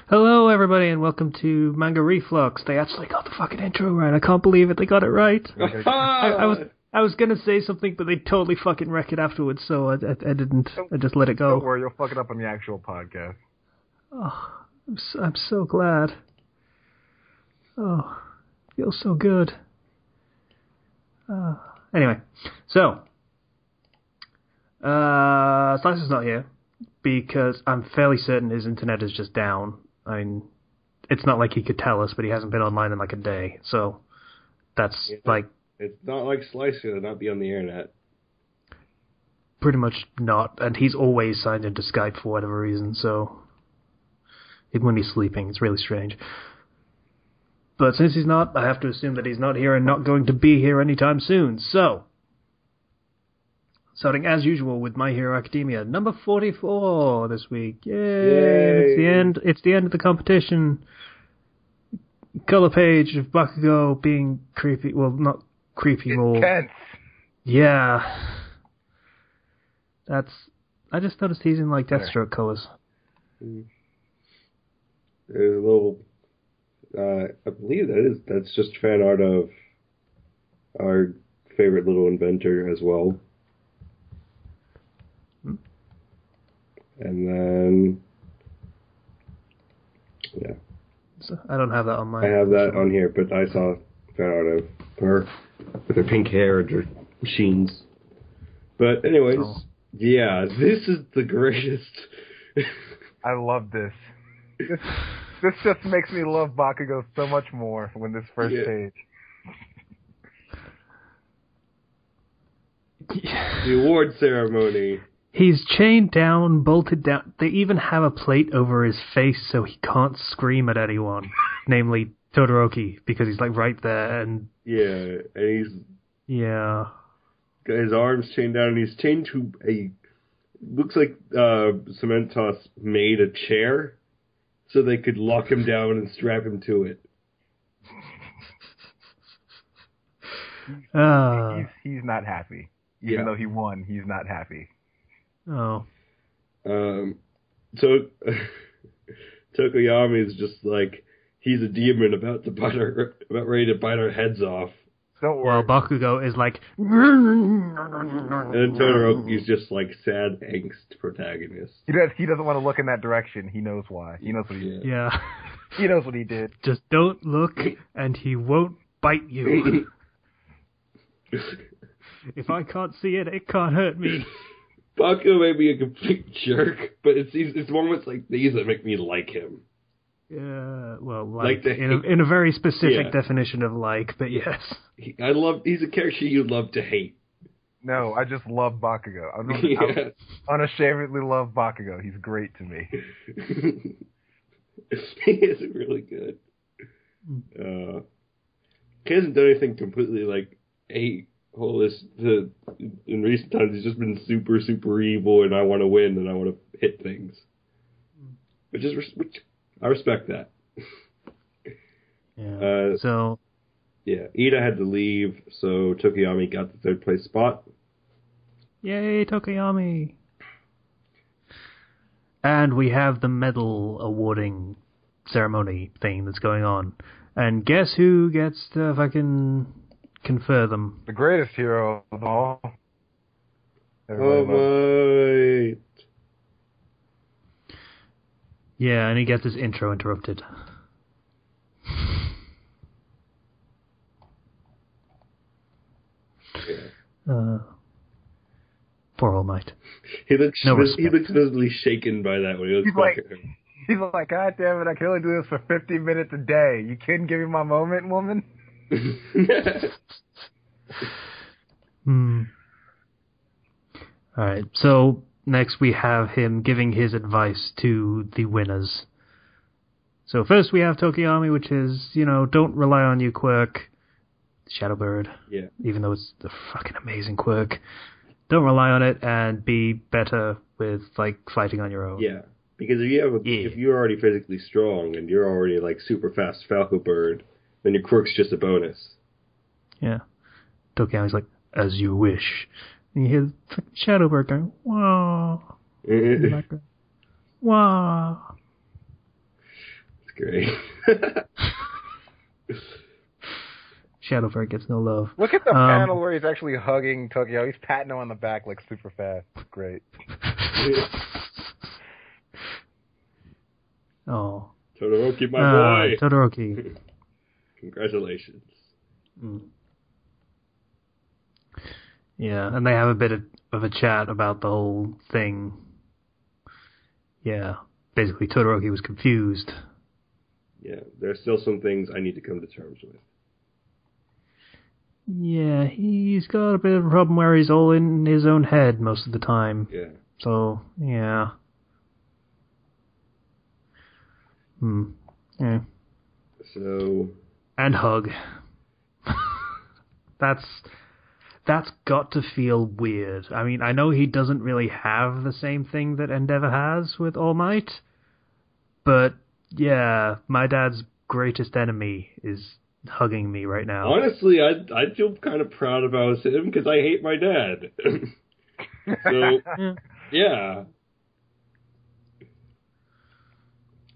Hello, everybody, and welcome to Manga Reflux. They actually got the fucking intro right. I can't believe it. They got it right. I was gonna say something, but they totally fucking wreck it afterwards, so I didn't. I just let it go. Don't worry, you'll fuck it up on the actual podcast. Oh, I'm so glad. Oh, feels so good. Anyway, so Slicer's not here because I'm fairly certain his internet is just down. I mean, it's not like he could tell us, but he hasn't been online in like a day, so that's like... It's not like Slicer to not be on the internet. Pretty much not, and he's always signed into Skype for whatever reason, so... Even when he's sleeping, it's really strange. But since he's not, I have to assume that he's not here and not going to be here anytime soon, so... Starting as usual with My Hero Academia, number 44 this week. Yay! It's the end of the competition. Color page of Bakugou being creepy. Well, not creepy, more. Intense. Yeah. I just noticed he's in like Deathstroke colors. There's a little. I believe that's just fan art of our favorite little inventor as well. And then, yeah. So I don't have that on my... I have that on here, but I saw fan art of her with her pink hair and her machines. But anyways, yeah, this is the greatest. I love this. This just makes me love Bakugou so much more when this first page. The award ceremony. He's chained down, bolted down. They even have a plate over his face so he can't scream at anyone, namely Todoroki, because he's like right there. And yeah, and he's got his arms chained down, and he's chained to a looks like Cementos made a chair so they could lock him down and strap him to it. He's not happy, even though he won. He's not happy. Oh. So Tokoyami is just like he's a demon about ready to bite our heads off. Don't worry. Well, Bakugou is like... And Todoroki's just like sad angst protagonist. He doesn't want to look in that direction. He knows why. He knows what he did. Yeah. He knows what he did. Just don't look and he won't bite you. If I can't see it, it can't hurt me. Bakugou may be a complete jerk, but it's moments like these that make me like him. Yeah, well, in a very specific definition of like, but yes. He's a character you love to hate. No, I just love Bakugou. I unashamedly love Bakugou. He's great to me. He is really good. He hasn't done anything completely like in recent times. He's just been super, super evil, and I want to win, and I want to hit things. Which I respect that. Yeah. Yeah, Ida had to leave, so Tokoyami got the third place spot. Yay, Tokoyami! And we have the medal awarding ceremony thing that's going on. And guess who gets to fucking confer them? The greatest hero of all. Right. Yeah, and he gets his intro interrupted. Poor All Might. He looks visibly shaken by that when he looks back at him. He's like, God damn it, I can only do this for 50 minutes a day. You couldn't give me my moment, woman? Alright, so next we have him giving his advice to the winners. So first we have Tokoyami, which is, don't rely on your quirk. Shadowbird. Yeah. Even though it's a fucking amazing quirk. Don't rely on it and be better with, fighting on your own. Yeah. Because if you're already physically strong and you're already, super fast Falco Bird, then your quirk's just a bonus. Yeah. Tokoyami's like, as you wish. And you hear the Shadowbird going, wah. Wah. great. Shadowbird gets no love. Look at the panel where he's actually hugging Tokyo. He's patting him on the back like super fast. It's great. Oh. Todoroki, my boy. Todoroki. Congratulations. Yeah, and they have a bit of a chat about the whole thing. Yeah. Basically, Todoroki was confused. Yeah, there's still some things I need to come to terms with. Yeah, he's got a bit of a problem where he's all in his own head most of the time. Yeah. So, yeah. Yeah. So... And hug. That's got to feel weird. I mean, I know he doesn't really have the same thing that Endeavor has with All Might, but yeah, my dad's greatest enemy is hugging me right now. Honestly, I feel kind of proud about him because I hate my dad. So, yeah.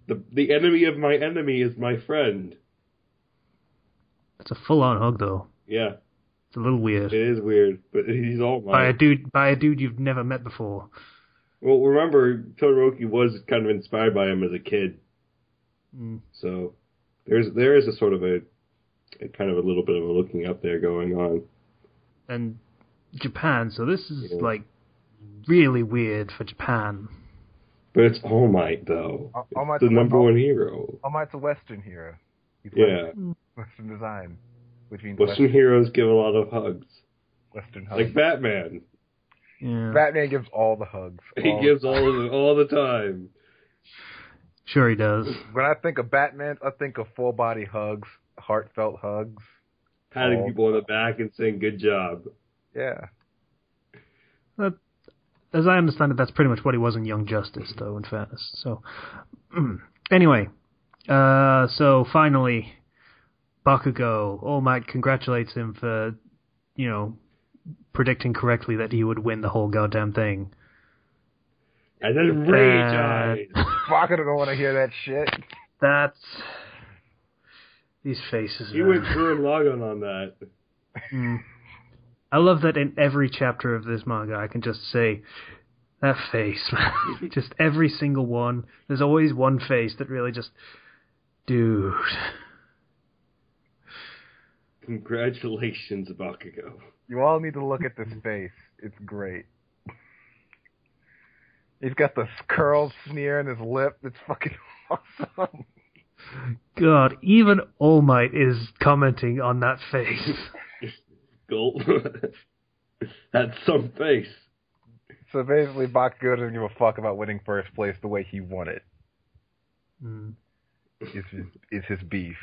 The enemy of my enemy is my friend. It's a full-on hug, though. Yeah. It's a little weird. It is weird, but he's All Might. By a dude you've never met before. Well, remember, Todoroki was kind of inspired by him as a kid. So, there is a sort of a kind of a little bit of a looking up there going on. And Japan, so this is, like, really weird for Japan. But it's All Might, though. All Might's the number one hero. All Might's a Western hero. He's Western design. Which means Western heroes give a lot of hugs. Western hugs. Like Batman. Yeah. Batman gives all the hugs. He gives all the time. Sure he does. When I think of Batman, I think of full body hugs, heartfelt hugs. Patting people on the back and saying, good job. Yeah. As I understand it, that's pretty much what he was in Young Justice, though, in fairness. So, anyway. So, finally, Bakugou, All Might congratulates him for, predicting correctly that he would win the whole goddamn thing. And then rage eyes. Bakugou don't want to hear that shit. That's... These faces. You went through and logging on that. I love that in every chapter of this manga I can just say, that face, man. Just every single one. There's always one face that really just... Dude... Congratulations, Bakugou. You all need to look at this face. It's great. He's got the curled sneer in his lip. It's fucking awesome. God, even All Might is commenting on that face. Gulp. That's some face. So basically, Bakugou doesn't give a fuck about winning first place the way he won it. It's his beef.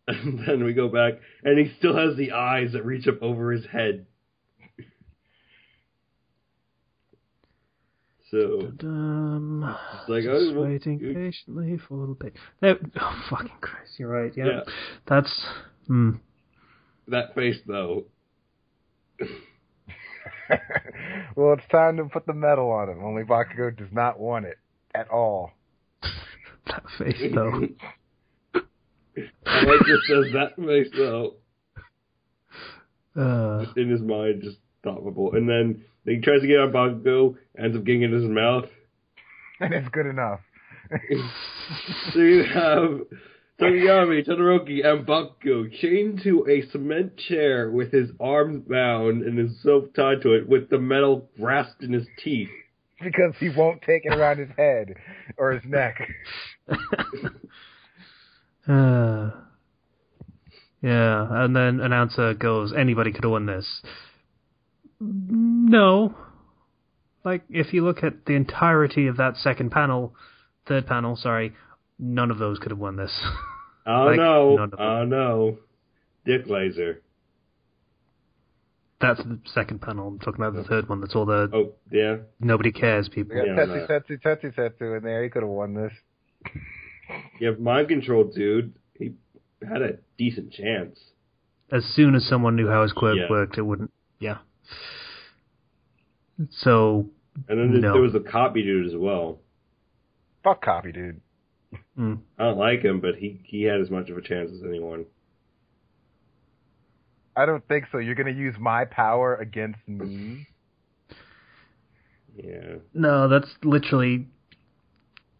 And then we go back, and he still has the eyes that reach up over his head. So, it's like, just waiting patiently for the page. Oh, fucking Christ, you're right, yeah. That's, That face, though. Well, it's time to put the medal on him. Only Bakugou does not want it at all. That face, though. I like it says that face, though. Just in his mind, just stoppable. And then he tries to get on Bakugou, ends up getting in his mouth. And it's good enough. So you have Tokiyami, Todoroki, and Bakugou chained to a cement chair with his arms bound and his soap tied to it with the metal grasped in his teeth. Because he won't take it around his head or his neck. Yeah, and then announcer goes, anybody could have won this. No. Like, if you look at the entirety of that third panel, none of those could have won this. Oh, no. Dick laser. That's the second panel. I'm talking about the third one. That's all the... Oh, yeah? Nobody cares, people. We got Tetsu in there. He could have won this. You have mind control, dude. He had a decent chance. As soon as someone knew how his quirk worked, it wouldn't... Yeah. So... And then there was a copy dude as well. Fuck copy dude. Mm. I don't like him, but he had as much of a chance as anyone. I don't think so. You're going to use my power against me? Yeah. No, that's literally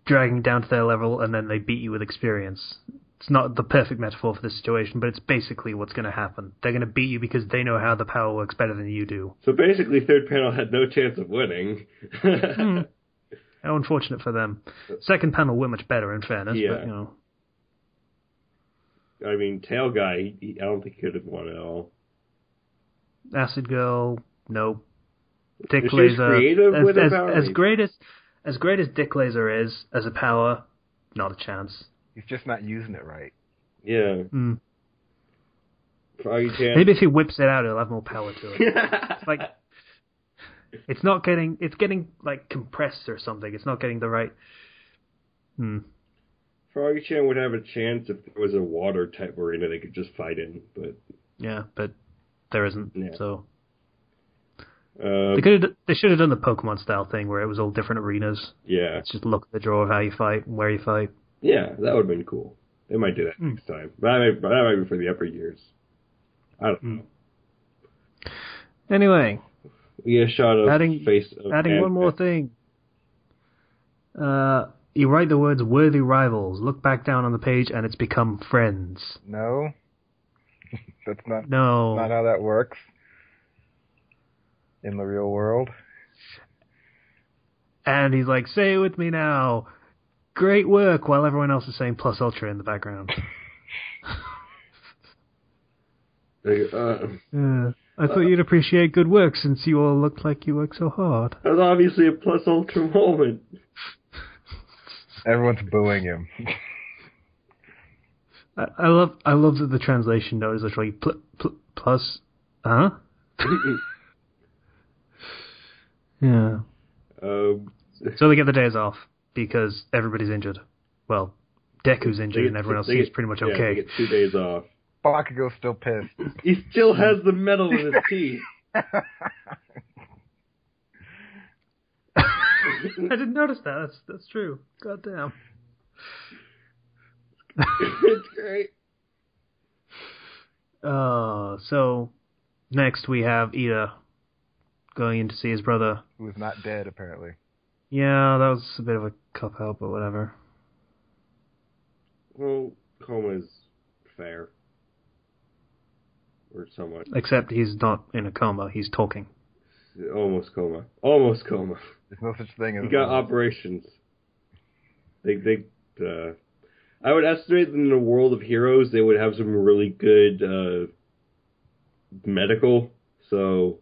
dragging down to their level, and then they beat you with experience. It's not the perfect metaphor for this situation, but it's basically what's going to happen. They're going to beat you because they know how the power works better than you do. So basically, third panel had no chance of winning. How unfortunate for them. Second panel were much better, in fairness, Yeah. but, you know. I mean, Tail Guy, I don't think he could have won at all. Acid Girl, no. Dick She's Laser, creative with a power. as great as Dick Laser is as a power, not a chance. He's just not using it right. Yeah. Mm. Froggy-Chan. Maybe if he whips it out, it'll have more power to it. It's like it's getting like compressed or something. It's not getting the right. Froggy-Chan would have a chance if there was a water type arena they could just fight in, but yeah, but there isn't. Yeah. So they should have done the Pokemon style thing where it was all different arenas. Yeah. It's just look at the draw of how you fight and where you fight. Yeah, that would have been cool. They might do that next time. But that might be for the upper years. I don't know. Anyway. We get a shot of adding one more thing. You write the words "worthy rivals." Look back down on the page, and it's become friends. No, that's not no, not how that works in the real world. And he's like, "Say it with me now." Great work, while everyone else is saying Plus Ultra in the background. I thought you'd appreciate good work since you all looked like you work so hard. That was obviously a Plus Ultra moment. Everyone's booing him. I love that the translation note is literally plus. Huh? Yeah. So they get the days off because everybody's injured. Well, Deku's injured and everyone else seems pretty much okay. They get 2 days off. Bakugo's still pissed. He still has the metal in his teeth. I didn't notice that. That's true. God damn. It's great. So next we have Ida going in to see his brother. Who is not dead, apparently. Yeah, that was a bit of a cop-out, but whatever. Well, coma is fair. Or somewhat. Except he's not in a coma, he's talking. Almost coma. Almost coma. There's no such thing as... He got operations. I would estimate that in the world of heroes, they would have some really good medical, so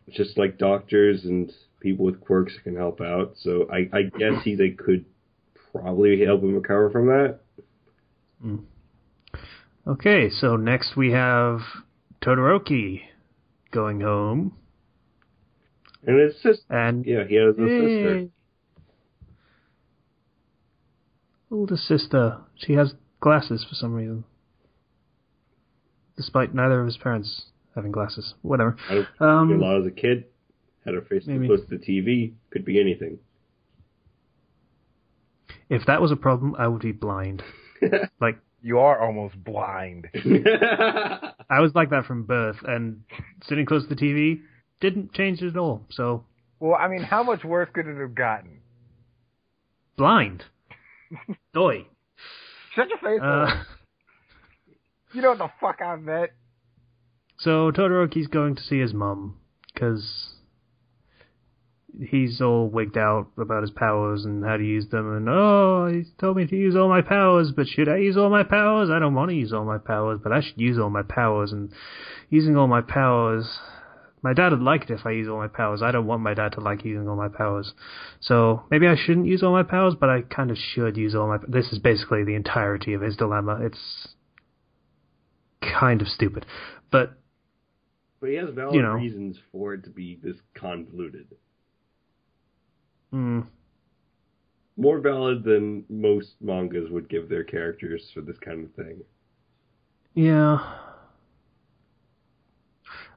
just like doctors and people with quirks can help out. So I guess they could probably help him recover from that. Okay, so next we have Todoroki going home. And it's just... And yeah, he has a sister. Older sister. She has glasses for some reason. Despite neither of his parents having glasses. Whatever. I don't a lot as a kid. Had her face too close to the TV. Could be anything. If that was a problem, I would be blind. Like... You are almost blind. I was like that from birth, and sitting close to the TV didn't change it at all, so... Well, I mean, how much worse could it have gotten? Blind. Doi. Shut your face up. You know what the fuck I meant. So Todoroki's going to see his mum, because he's all wigged out about his powers and how to use them, and he told me to use all my powers, but should I use all my powers? I don't want to use all my powers, but I should use all my powers, and using all my powers... My dad would like it if I use all my powers. I don't want my dad to like using all my powers. So maybe I shouldn't use all my powers, but I kind of should use all my... This is basically the entirety of his dilemma. It's kind of stupid. But he has valid reasons for it to be this convoluted. More valid than most mangas would give their characters for this kind of thing. Yeah.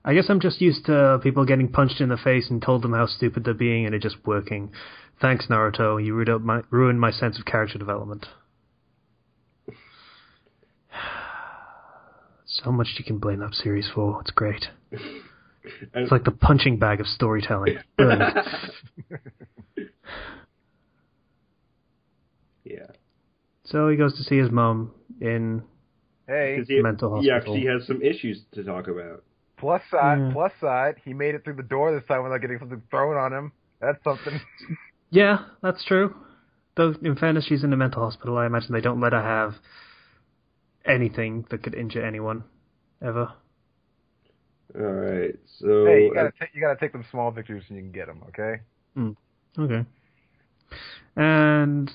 I guess I'm just used to people getting punched in the face and told them how stupid they're being and it just working. Thanks, Naruto. You ruined my sense of character development. So much you can blame that series for. It's great. It's like the punching bag of storytelling. Brilliant. Yeah. So he goes to see his mom in mental hospital. He actually has some issues to talk about. Plus side, he made it through the door this time without getting something thrown on him. That's something. Yeah, that's true. Though, in fairness, she's in a mental hospital. I imagine they don't let her have anything that could injure anyone, ever. All right, so hey, you gotta take them small victories and you can get them. Okay. Okay. And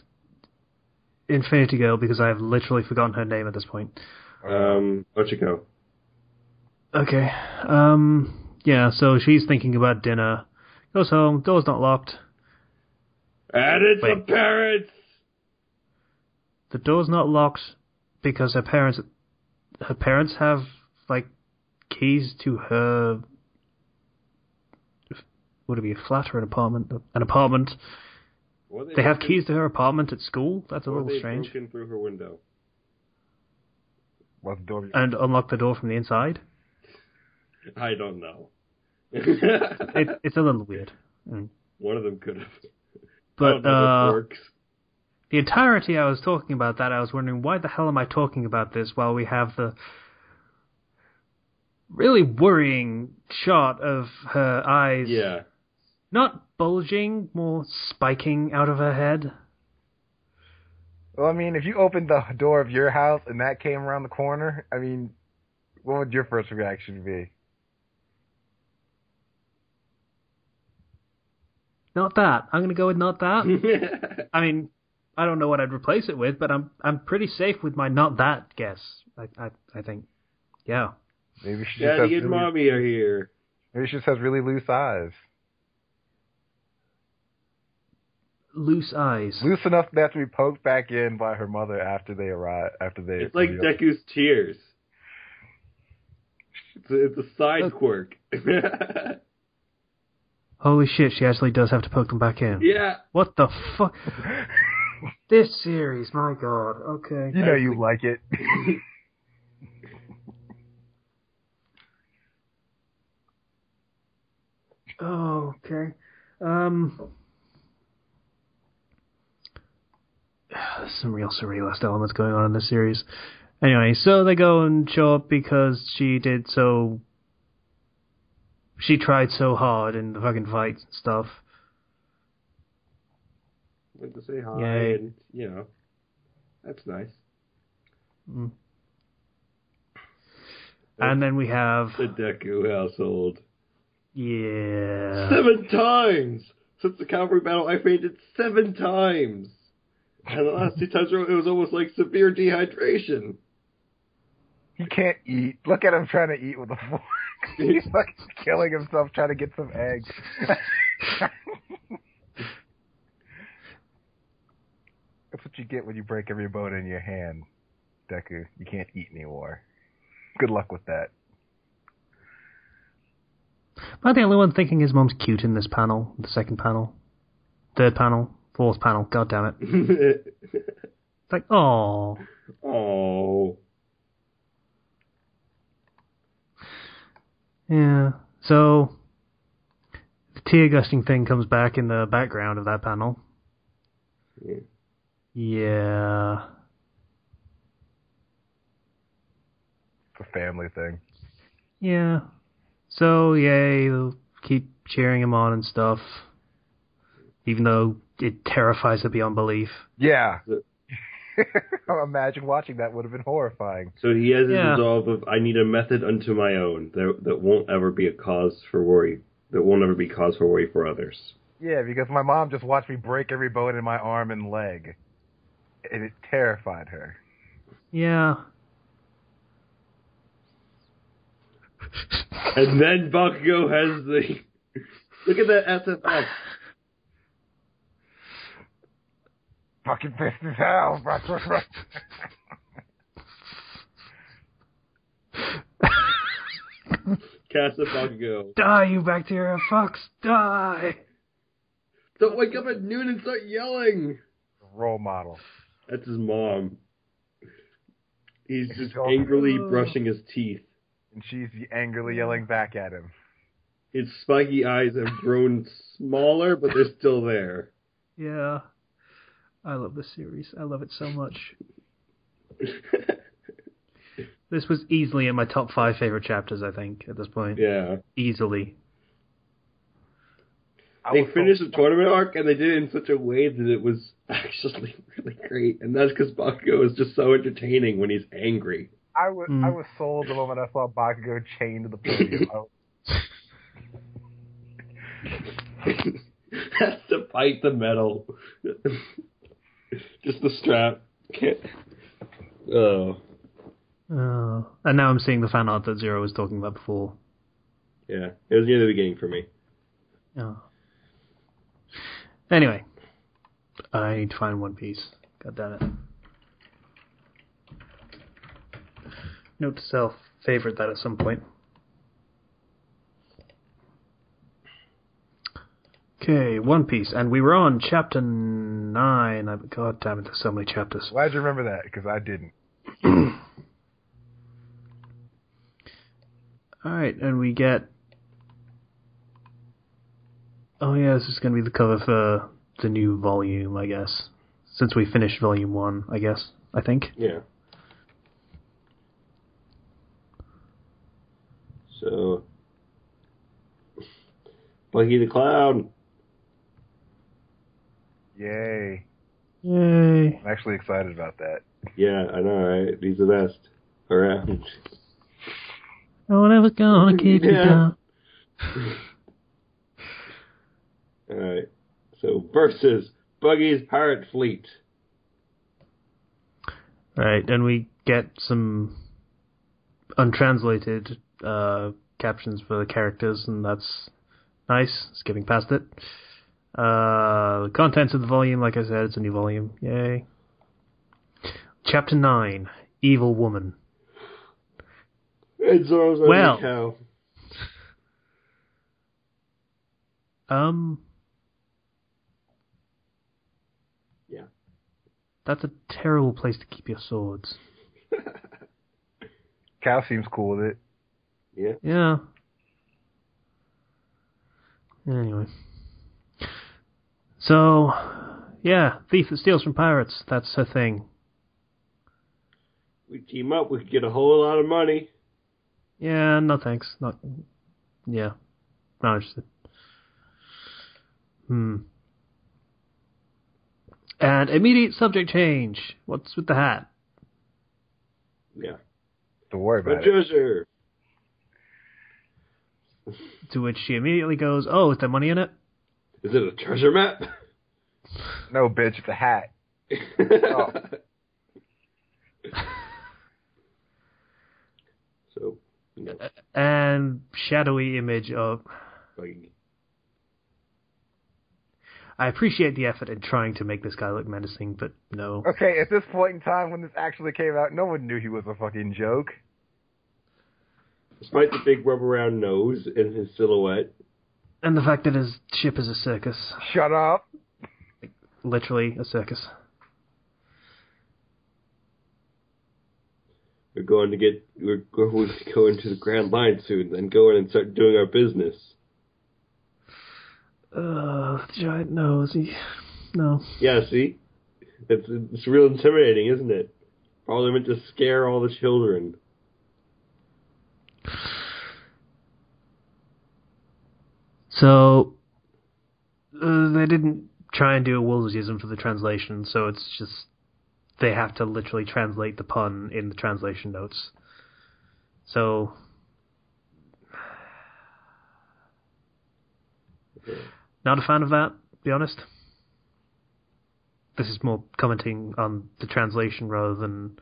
Infinity Girl, because I've literally forgotten her name at this point. Ochiko. Okay. Yeah. So she's thinking about dinner. Goes home. Door's not locked. And it's the parents. The door's not locked because her parents have like keys to her. Would it be a flat or an apartment? An apartment. They have keys to her apartment at school. That's a little strange. Broken through her window. And unlock the door from the inside. I don't know. It's a little weird. One of them could have. But the entirety I was talking about that, I was wondering, why the hell am I talking about this while we have the really worrying shot of her eyes not bulging, more spiking out of her head? Well, I mean, if you opened the door of your house and that came around the corner, I mean, what would your first reaction be? Not that. I'm going to go with not that. I mean, I don't know what I'd replace it with, but I'm pretty safe with my not that guess. I think. Yeah. Maybe she Daddy and Mommy are here. Maybe she just has really loose eyes. Loose eyes. Loose enough they have to be poked back in by her mother after they arrive. It's like Deku's tears. It's a side quirk. Holy shit, she actually does have to poke them back in. Yeah. What the fuck? This series, my god. Okay. You know you like it. Oh, okay. There's some real surrealist elements going on in this series. Anyway, so they go and show up because she tried so hard in the fucking fights and stuff. Went to say hi, and, that's nice. Mm. And then we have the Deku household. Yeah. 7 times! Since the cavalry battle, I fainted 7 times! And the last 2 times, it was almost like severe dehydration. He can't eat. Look at him trying to eat with a fork. He's like killing himself trying to get some eggs. That's what you get when you break every bone in your hand, Deku. You can't eat anymore. Good luck with that. Am I the only one thinking his mom's cute in this panel? The second panel? Third panel? Fourth panel? God damn it. It's like, aww. Aww. Yeah. So, the tear-gusting thing comes back in the background of that panel. Yeah. It's a family thing. Yeah. So, yay, they'll keep cheering him on and stuff. Even though it terrifies her beyond belief. Yeah. Imagine watching that would have been horrifying. So he has his resolve of, I need a method unto my own that won't ever be a cause for worry. That won't ever be cause for worry for others. Yeah, because my mom just watched me break every bone in my arm and leg. And it terrified her. Yeah. And then Bakugou has the... Look at that SFX. Fucking pissed as hell. cast of Bakugou. Die, you bacteria fucks! Die! Don't wake up at noon and start yelling! Role model. That's his mom. He's just angrily brushing his teeth. And she's angrily yelling back at him. His spiky eyes have grown smaller, but they're still there. Yeah. I love this series. I love it so much. This was easily in my top 5 favorite chapters, I think, at this point. Yeah. Easily. They finished the tournament arc, and they did it in such a way that it was actually really great. And that's because Bakugou is just so entertaining when he's angry. I was sold the moment I saw Bakugou chained to the podium. Has to fight the metal. Just the strap. Oh. And now I'm seeing the fan art that Zero was talking about before. Yeah, it was near the beginning for me. Oh. Anyway, I need to find One Piece. God damn it. Note to self, favorite that at some point. Okay, One Piece, and we were on chapter 9. God damn it, there's so many chapters. Why'd you remember that? Because I didn't. Alright, and we get... Oh yeah, this is going to be the cover for the new volume, I guess. Since we finished volume 1, I guess. I think. Yeah. So... Buggy the Clown! Yay. Yay. I'm actually excited about that. Yeah, I know, right? He's the best around. No one ever gonna keep you down. Alright. So, versus Buggy's Pirate Fleet. Right, and we get some untranslated captions for the characters, and that's nice. Skipping past it. The contents of the volume, like I said, it's a new volume. Yay. Chapter 9, Evil Woman. And Zoro's well, cow. Yeah. That's a terrible place to keep your swords. Cow seems cool with it. Yeah. Yeah. Anyway. So, yeah, thief that steals from pirates. That's her thing. We team up, we could get a whole lot of money. Yeah, no thanks. Not interested. And immediate subject change. What's with the hat? Yeah. Don't worry about it. Treasure. To which she immediately goes, "Oh, is there money in it?" Is it a treasure map? No, bitch, it's a hat. Oh. So, no. And shadowy image of... I appreciate the effort in trying to make this guy look menacing, but no. Okay, at this point in time when this actually came out, no one knew he was a fucking joke. Despite the big rubber round nose and his silhouette. And the fact that his ship is a circus. Shut up. Like, literally a circus. We're going to go into the Grand Line soon, then go in and start doing our business. Giant nose. No. Yeah, see? It's real intimidating, isn't it? Probably meant to scare all the children. So, they didn't try and do a Woolseyism for the translation, so it's just, they have to literally translate the pun in the translation notes. So, not a fan of that, to be honest. This is more commenting on the translation rather than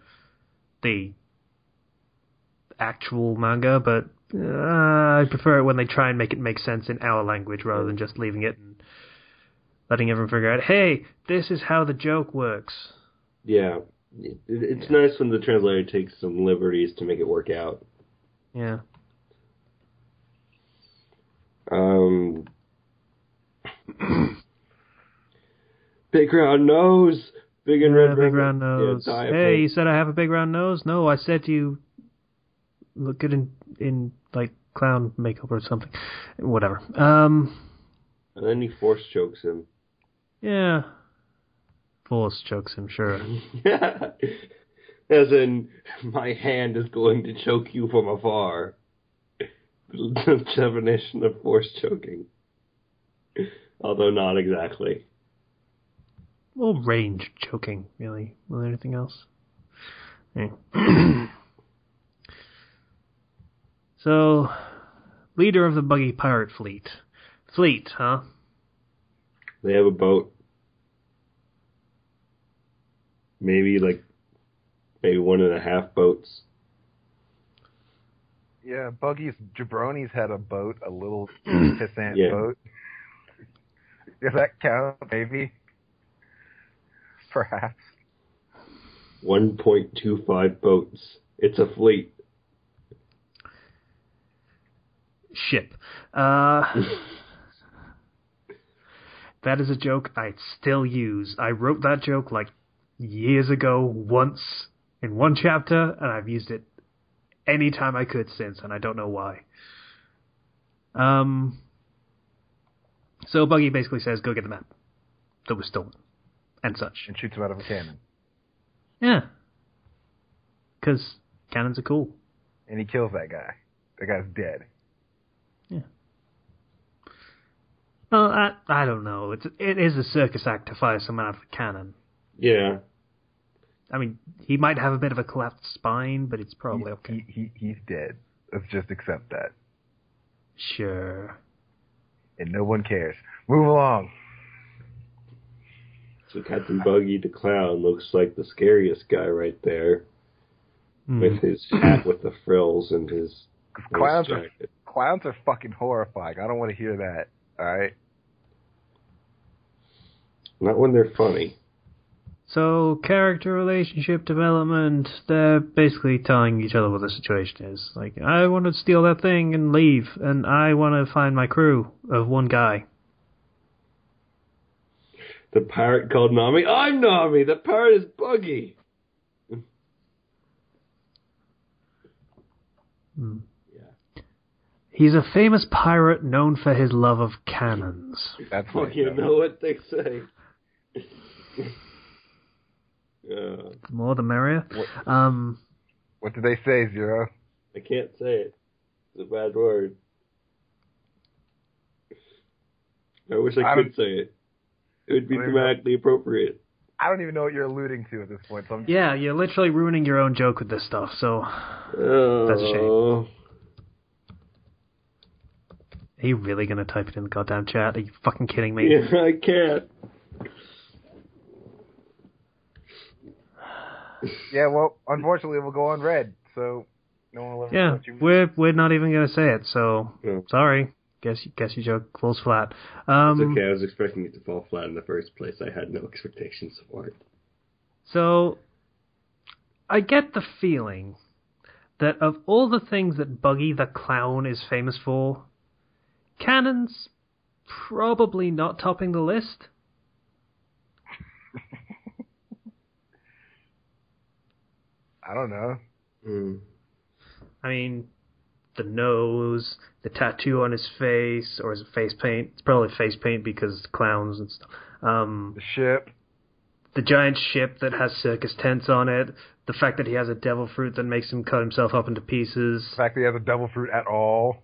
the actual manga, but I prefer it when they try and make it make sense in our language rather than just leaving it and letting everyone figure out, hey, this is how the joke works. Yeah. It's nice when the translator takes some liberties to make it work out. Yeah. Big round nose. Big and red. Big round nose. Yeah, hey, you said I have a big round nose? No, I said you look good in like clown makeup or something. Whatever. And then he force chokes him. Yeah. Force chokes him, sure. Yeah. As in, my hand is going to choke you from afar. The definition of force choking. Although not exactly. Well, range choking, really. Well, anything else? Yeah. So, leader of the buggy pirate fleet. Fleet, huh? They have a boat. Maybe 1.5 boats. Yeah, Buggy's jabronis had a boat, a little pissant boat. Does that count, maybe? Perhaps. 1.25 boats. It's a fleet. Ship. That is a joke I'd still use. I wrote that joke years ago once in one chapter, and I've used it any time I could since, and I don't know why. So Buggy basically says, go get the map that was stolen, and such. And shoots him out of a cannon. Yeah. Because cannons are cool. And he kills that guy. That guy's dead. Yeah. Well, I don't know. It is a circus act to fire someone out of a cannon. Yeah. I mean, he might have a bit of a collapsed spine, but it's probably okay. He's dead. Let's just accept that. Sure. And no one cares. Move along. So Captain Buggy the Clown looks like the scariest guy right there. With his hat with the frills and his clowns jacket. Clowns are fucking horrifying. I don't want to hear that. Alright? Not when they're funny. So, character relationship development, they're basically telling each other what the situation is. Like, I want to steal that thing and leave, and I want to find my crew of one guy. The pirate called Nami. I'm Nami! The pirate is Buggy! Yeah. He's a famous pirate known for his love of cannons. That's what you know what they say. The more the merrier. What did they say, Zero? I can't say it. It's a bad word. I wish I could say it. It would be dramatically appropriate. I don't even know what you're alluding to at this point. So yeah, you're literally ruining your own joke with this stuff, so that's a shame. Are you really going to type it in the goddamn chat? Are you fucking kidding me? Yeah, I can't. Yeah, well, unfortunately, we'll go on red, so no one will ever know what you mean. We're not even going to say it, so sorry. Guess your joke falls flat. It's okay, I was expecting it to fall flat in the first place. I had no expectations for it. So, I get the feeling that of all the things that Buggy the Clown is famous for, cannon's probably not topping the list. I don't know. I mean, the nose, the tattoo on his face, or is it face paint? It's probably face paint because it's clowns and stuff. The ship. The giant ship that has circus tents on it. The fact that he has a devil fruit that makes him cut himself up into pieces. The fact that he has a devil fruit at all.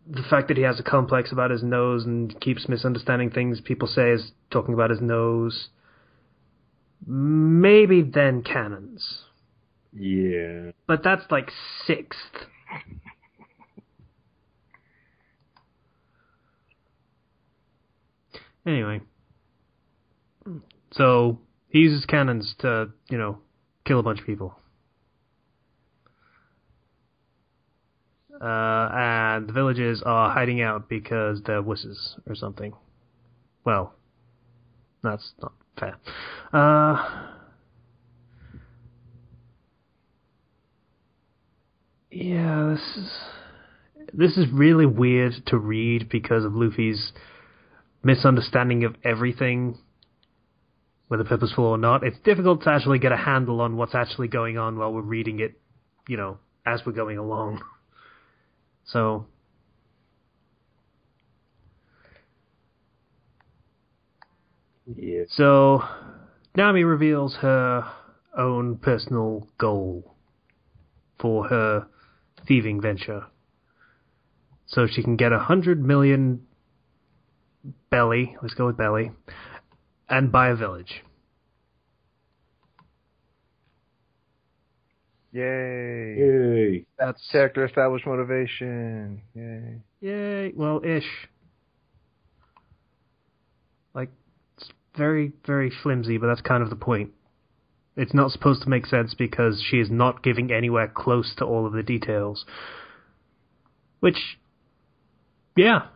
The fact that he has a complex about his nose and keeps misunderstanding things people say is talking about his nose. Maybe then cannons. Yeah. But that's like sixth. Anyway. So, he uses cannons to, kill a bunch of people. And the villagers are hiding out because they're wusses or something. Well, that's not fair. this is really weird to read because of Luffy's misunderstanding of everything, whether purposeful or not. It's difficult to actually get a handle on what's actually going on while we're reading it, as we're going along. So... yeah. So, Nami reveals her own personal goal for her thieving venture. So she can get 100 million belly, let's go with belly, and buy a village. Yay. Yay. That's character established motivation. Yay. Yay. Well, ish. Like, it's very, very flimsy, but that's kind of the point. It's not supposed to make sense because she is not giving anywhere close to all of the details. Which, yeah.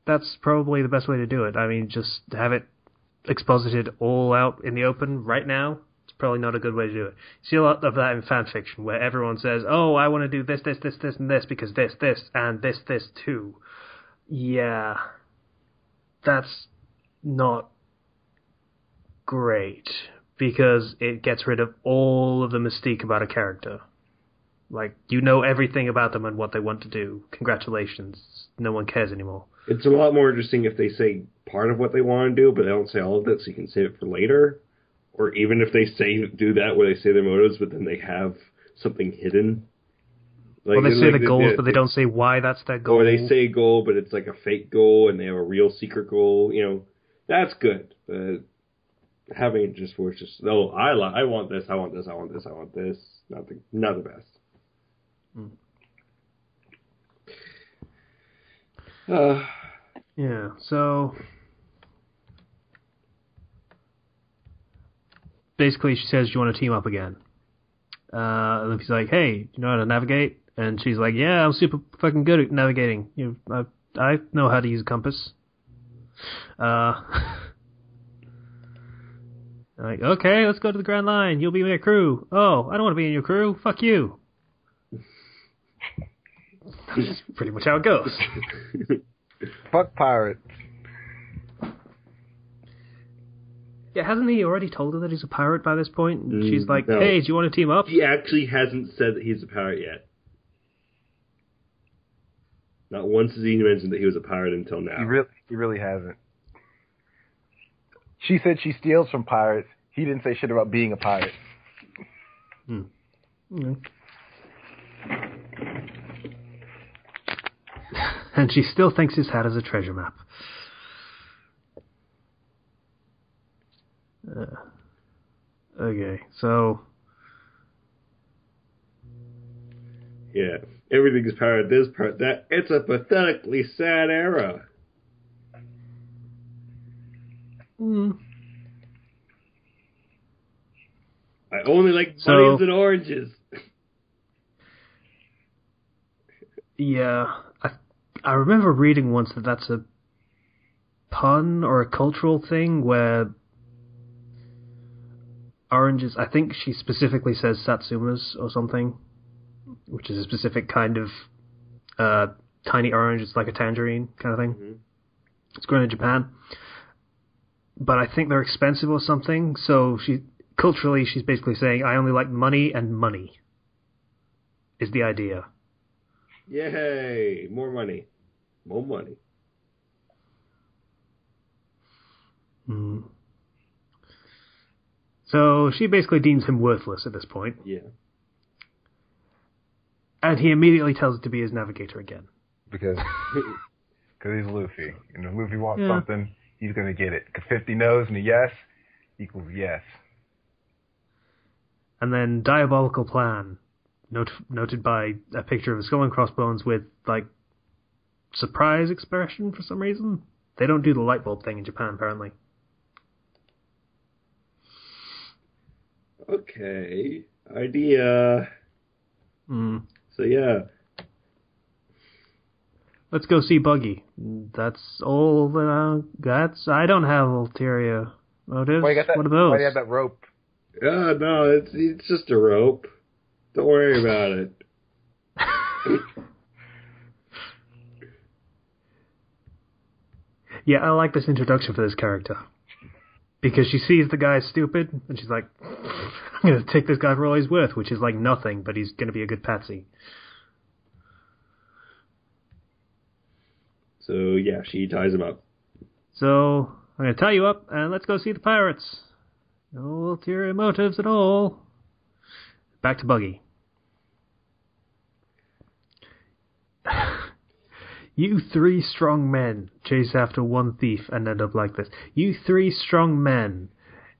That's probably the best way to do it. I mean, just have it exposited all out in the open right now. It's probably not a good way to do it. You see a lot of that in fan fiction, where everyone says, oh, I want to do this, this, this, this, and this, because this, and this too. Yeah. That's not great, because it gets rid of all of the mystique about a character. Like, you know everything about them and what they want to do. Congratulations. No one cares anymore. It's a lot more interesting if they say part of what they want to do, but they don't say all of it, so you can save it for later. Or even if they do that, where they say their motives, but then they have something hidden. Like, well, they say the goals, but they don't say why that's their goal. Or they say a goal, but it's like a fake goal, and they have a real secret goal. That's good. But having it just where it's just, oh, I want this, I want this, I want this, I want this. Not the best. Yeah, so basically she says, do you want to team up again? And he's like, hey, do you know how to navigate? And she's like, yeah, I'm super fucking good at navigating. I know how to use a compass. Like, okay, let's go to the Grand Line. You'll be my crew. Oh, I don't want to be in your crew. Fuck you. That's pretty much how it goes. Fuck pirates. Yeah, hasn't he already told her that he's a pirate by this point? And she's like, no. Hey, do you want to team up? He actually hasn't said that he's a pirate yet. Not once has he mentioned that he was a pirate until now. He really hasn't. She said she steals from pirates. He didn't say shit about being a pirate. And she still thinks his hat is a treasure map. Okay, so... yeah, everything's pirate this, pirate that. It's a pathetically sad era. I only like bunnies and oranges. Yeah, I remember reading once that that's a pun or a cultural thing where oranges, I think she specifically says satsumas or something, which is a specific kind of tiny orange. It's like a tangerine kind of thing. Mm-hmm. It's grown in Japan. But I think they're expensive or something, so culturally she's basically saying, I only like money, and money is the idea. Yay! More money. More money. So she basically deems him worthless at this point. Yeah. And he immediately tells her to be his navigator again. Because he's Luffy. And if Luffy wants something, he's going to get it. Because 50 no's and a yes equals yes. And then diabolical plan, noted by a picture of a skull and crossbones with, like, surprise expression for some reason. They don't do the light bulb thing in Japan, apparently. Okay. Idea. So, yeah. Let's go see Buggy. That's all I don't have ulterior motives. What are those? Why do you have that rope? No, it's just a rope. Don't worry about it. Yeah, I like this introduction for this character. Because she sees the guy stupid, and she's like, I'm going to take this guy for all he's worth, which is like nothing, but he's going to be a good patsy. So, yeah, she ties him up. So, I'm going to tie you up, and let's go see the pirates. No ulterior motives at all. Back to Buggy. You 3 strong men chase after one thief and end up like this. You 3 strong men.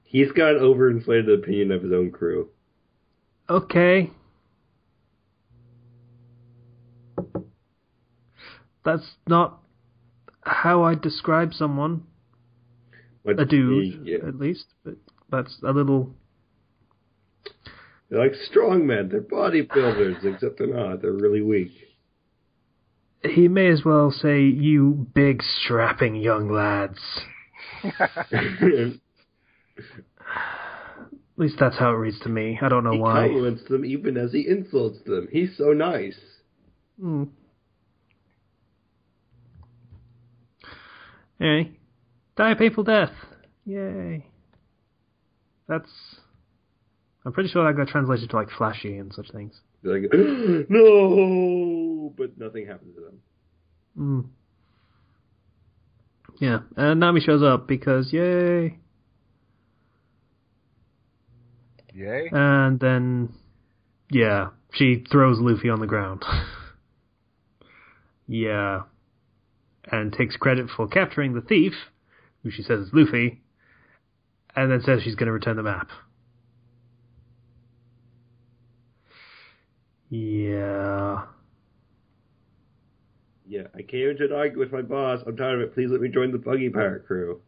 He's got an overinflated opinion of his own crew. Okay. That's not how I describe someone. A dude, at least. But that's a little... They're like strong men. They're bodybuilders, except they're not. They're really weak. He may as well say, you big strapping young lads. At least that's how it reads to me. I don't know why. He compliments them even as he insults them. He's so nice. Hey, die a painful death. Yay. That's... I'm pretty sure that got translated to like flashy and such things. They're like, no! But nothing happens to them. Yeah, and Nami shows up because yay. Yay? And then, yeah, she throws Luffy on the ground. Yeah. And takes credit for capturing the thief, who she says is Luffy, and then says she's going to return the map. Yeah. Yeah, I came into an argument with my boss. I'm tired of it. Please let me join the Buggy Pirate crew.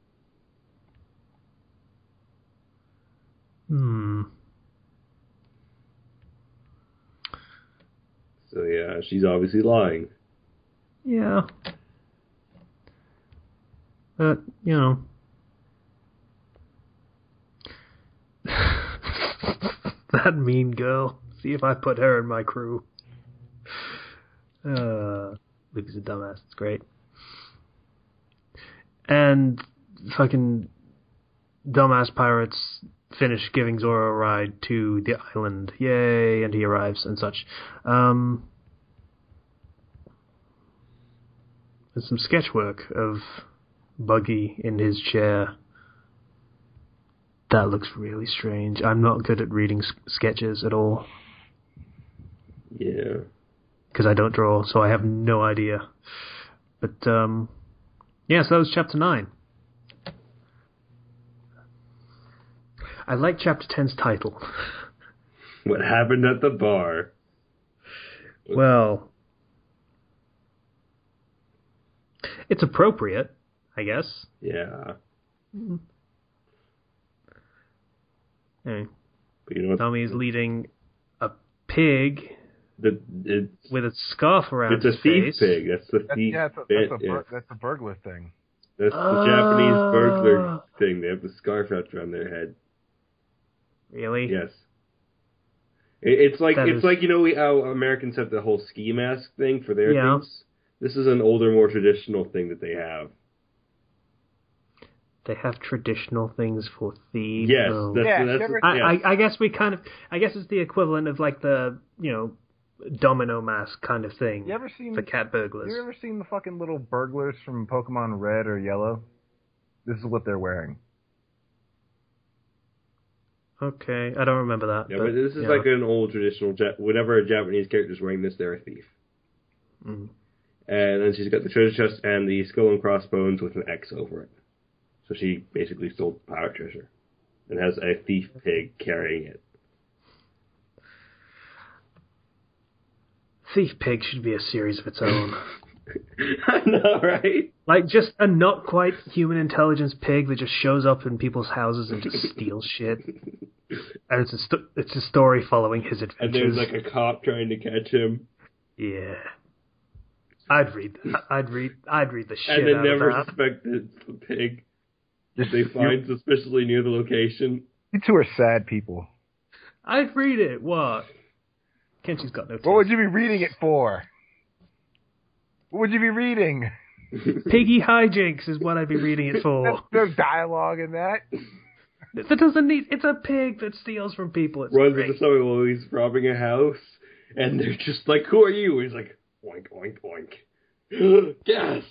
So yeah, she's obviously lying. Yeah. But, you know. That mean girl. See if I put her in my crew. Luffy's a dumbass. It's great. And fucking dumbass pirates finish giving Zoro a ride to the island. Yay! And he arrives and such. There's some sketch work of Buggy in his chair. That looks really strange. I'm not good at reading sketches at all. Yeah. Because I don't draw, so I have no idea. But, yeah, so that was Chapter 9. I like Chapter 10's title. What happened at the bar? Well, it's appropriate, I guess. Yeah. Anyway, But you know what? Tommy's leading a pig with a scarf around his face. It's a thief pig. That's the thief. That's a burglar thing. That's the Japanese burglar thing. They have the scarf wrapped around their head. Really? Yes. It's like you know how Americans have the whole ski mask thing for their things. This is an older, more traditional thing that they have. They have traditional things for thieves. Yes, I guess I guess it's the equivalent of like the domino mask kind of thing. You ever seen for cat burglars? You ever seen the fucking little burglars from Pokemon Red or Yellow? This is what they're wearing. Okay, I don't remember that. Yeah, but this is like an old traditional. Whenever a Japanese character's wearing this, they're a thief. And then she's got the treasure chest and the skull and crossbones with an X over it. So she basically stole the pirate treasure and has a thief pig carrying it. Thief Pig should be a series of its own. I know, right? Like just a not quite human intelligence pig that just shows up in people's houses and just steals shit. And it's a story following his adventures. And there's like a cop trying to catch him. Yeah. I'd read that. I'd read the shit and they out never of that. suspect it's the pig. They find suspiciously near the location. You two are sad people. I'd read it. What? Kenshi's got no taste. What would you be reading it for? What would you be reading? Piggy hijinks is what I'd be reading it for. There's dialogue in that. That doesn't need... It's a pig that steals from people. It's Runs great. into somebody while he's robbing a house, and they're just like, who are you? He's like, oink, oink, oink. Yes!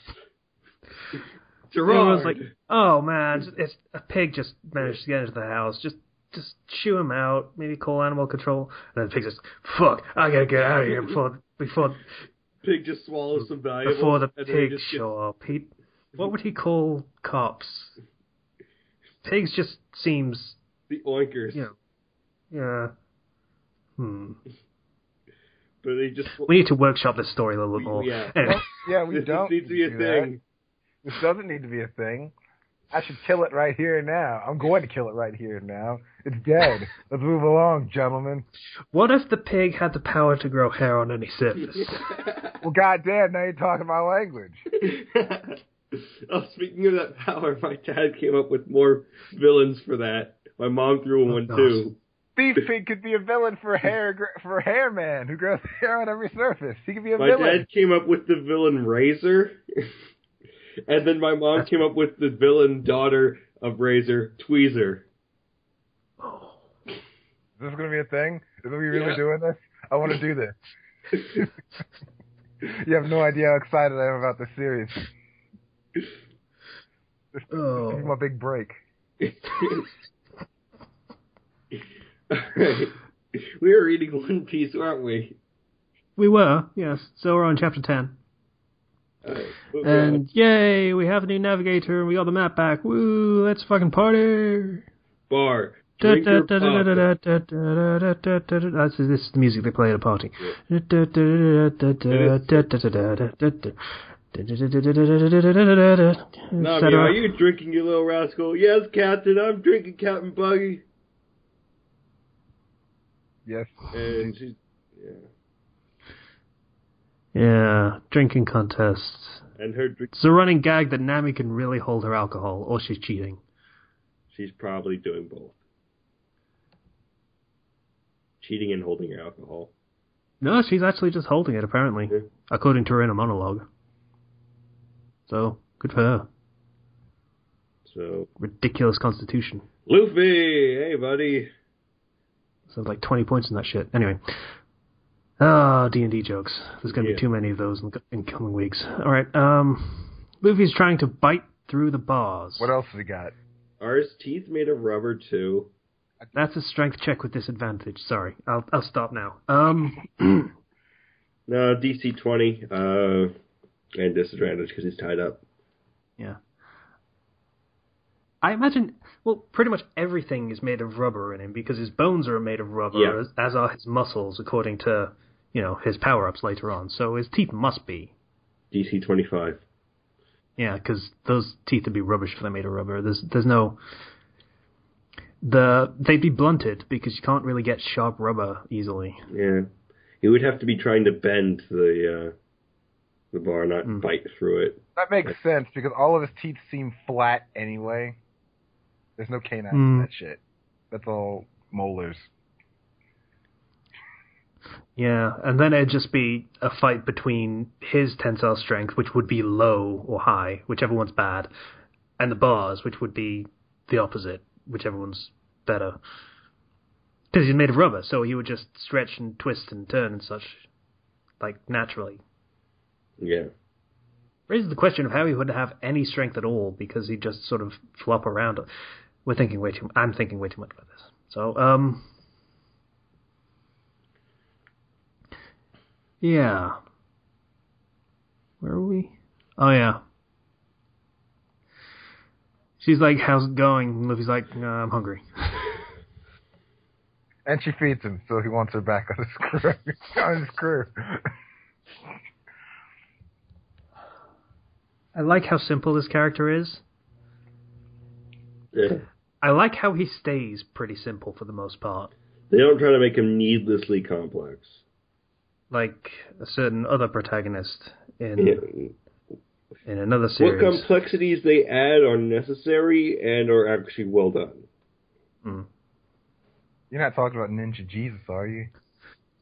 Gerard! Everyone's like, oh man, it's a pig just managed to get into the house. Just shoo him out. Maybe call animal control. And then the pig says, fuck, I gotta get out of here before Pig just swallows some valuables. before the pigs show up. What would he call cops? Pigs just seems... The oinkers. Yeah. But they just... We need to workshop this story a little bit more. Yeah. Anyway. Yeah, we this don't needs to be a thing. This doesn't need to be a thing. I should kill it right here and now. I'm going to kill it right here and now. It's dead. Let's move along, gentlemen. What if the pig had the power to grow hair on any surface? Well, goddamn, now you're talking my language. Oh, speaking of that power, my dad came up with more villains for that. My mom threw one too. Beef Pig could be a villain for Hair Man, who grows hair on every surface. He could be a My villain. dad came up with the villain Razor, and then my mom came up with the villain daughter of Razor, Tweezer. Is this going to be a thing? Is we really doing this? I want to do this. You have no idea how excited I am about this series. This is my big break. Alright. We were reading One Piece, weren't we? We were, yes. So we're on chapter 10. And yay, we have a new navigator and we got the map back. Woo, let's fucking party. Bar. Drink your pop. This is the music they play at a party. Nami, are you drinking, you little rascal? Yes, Captain, I'm drinking, Captain Buggy. Yes. And she's... Yeah, drinking contests. And her drink... It's a running gag that Nami can really hold her alcohol, or she's cheating. She's probably doing both. Cheating and holding her alcohol. No, she's actually just holding it, apparently. Yeah. According to her inner monologue. So, good for her. So... Ridiculous constitution. Luffy! Hey, buddy! So, like 20 points in that shit. Anyway. D&D jokes. There's going to be too many of those in coming weeks. Alright, Luffy's trying to bite through the bars. What else have we got? Are his teeth made of rubber, too? That's a strength check with disadvantage. Sorry. I'll stop now. No, DC 20, and disadvantage because he's tied up. Yeah. I imagine, well, pretty much everything is made of rubber in him because his bones are made of rubber, as are his muscles, according to, his power-ups later on. So his teeth must be. DC 25. Yeah, because those teeth would be rubbish if they're made of rubber. There's no... They'd be blunted because you can't really get sharp rubber easily. Yeah. He would have to be trying to bend the bar, not bite through it. That makes sense because all of his teeth seem flat anyway. There's no canines in that shit. That's all molars. Yeah, and then it'd just be a fight between his tensile strength, which would be low or high, whichever one's bad, and the bars, which would be the opposite, whichever one's better. Because he's made of rubber, so he would just stretch and twist and turn and such, like, naturally. Yeah. Raises the question of how he would have any strength at all, because he'd just sort of flop around. I'm thinking way too much about this. So, yeah. Where are we? Oh, yeah. She's like, how's it going? And Luffy's like, no, I'm hungry. And she feeds him, so he wants her back on his crew. I like how simple this character is. Yeah. I like how he stays pretty simple for the most part. They don't try to make him needlessly complex. Like a certain other protagonist in another series. What complexities they add are necessary and are actually well done. You're not talking about Ninja Jesus, are you?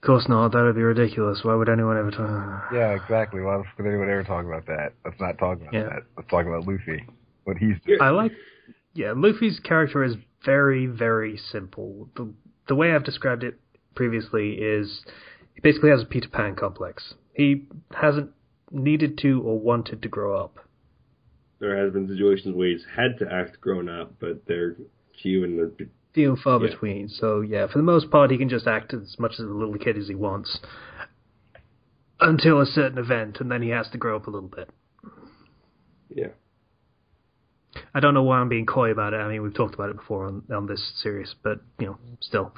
Of course not. That would be ridiculous. Why would anyone ever talk? Yeah, exactly. Why would anyone ever talk about that? Let's not talk about that. Let's talk about Luffy. What he's doing. Luffy's character is very, very simple. The way I've described it previously is he basically has a Peter Pan complex. He hasn't needed to or wanted to grow up. There has been situations where he's had to act grown up, but they're few and far between. So, for the most part, he can just act as much as a little kid as he wants until a certain event, and then he has to grow up a little bit. Yeah. I don't know why I'm being coy about it. I mean, we've talked about it before on this series, but, still.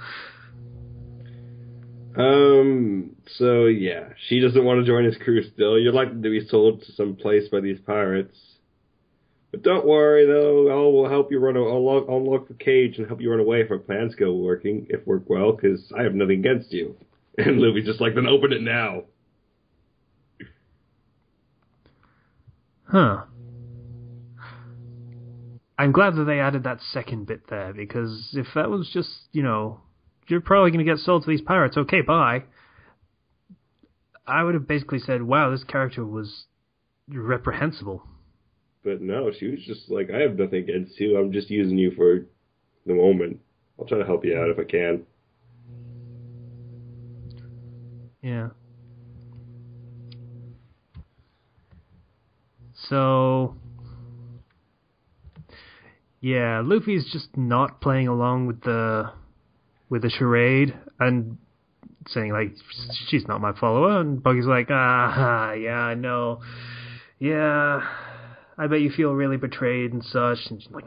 So, she doesn't want to join his crew still. You're likely to be sold to some place by these pirates. But don't worry, though. I'll help you I'll unlock the cage and help you run away if our plans work well, because I have nothing against you. And Luffy's just like, then open it now. Huh. I'm glad that they added that second bit there, because if that was just, you're probably going to get sold to these pirates, okay, bye. I would have basically said, wow, this character was reprehensible. But no, she was just like, I have nothing against you. I'm just using you for the moment. I'll try to help you out if I can. Yeah. So, Luffy's just not playing along with the charade and saying, like, she's not my follower. And Buggy's like, I know. Yeah, I bet you feel really betrayed and such. And she's like,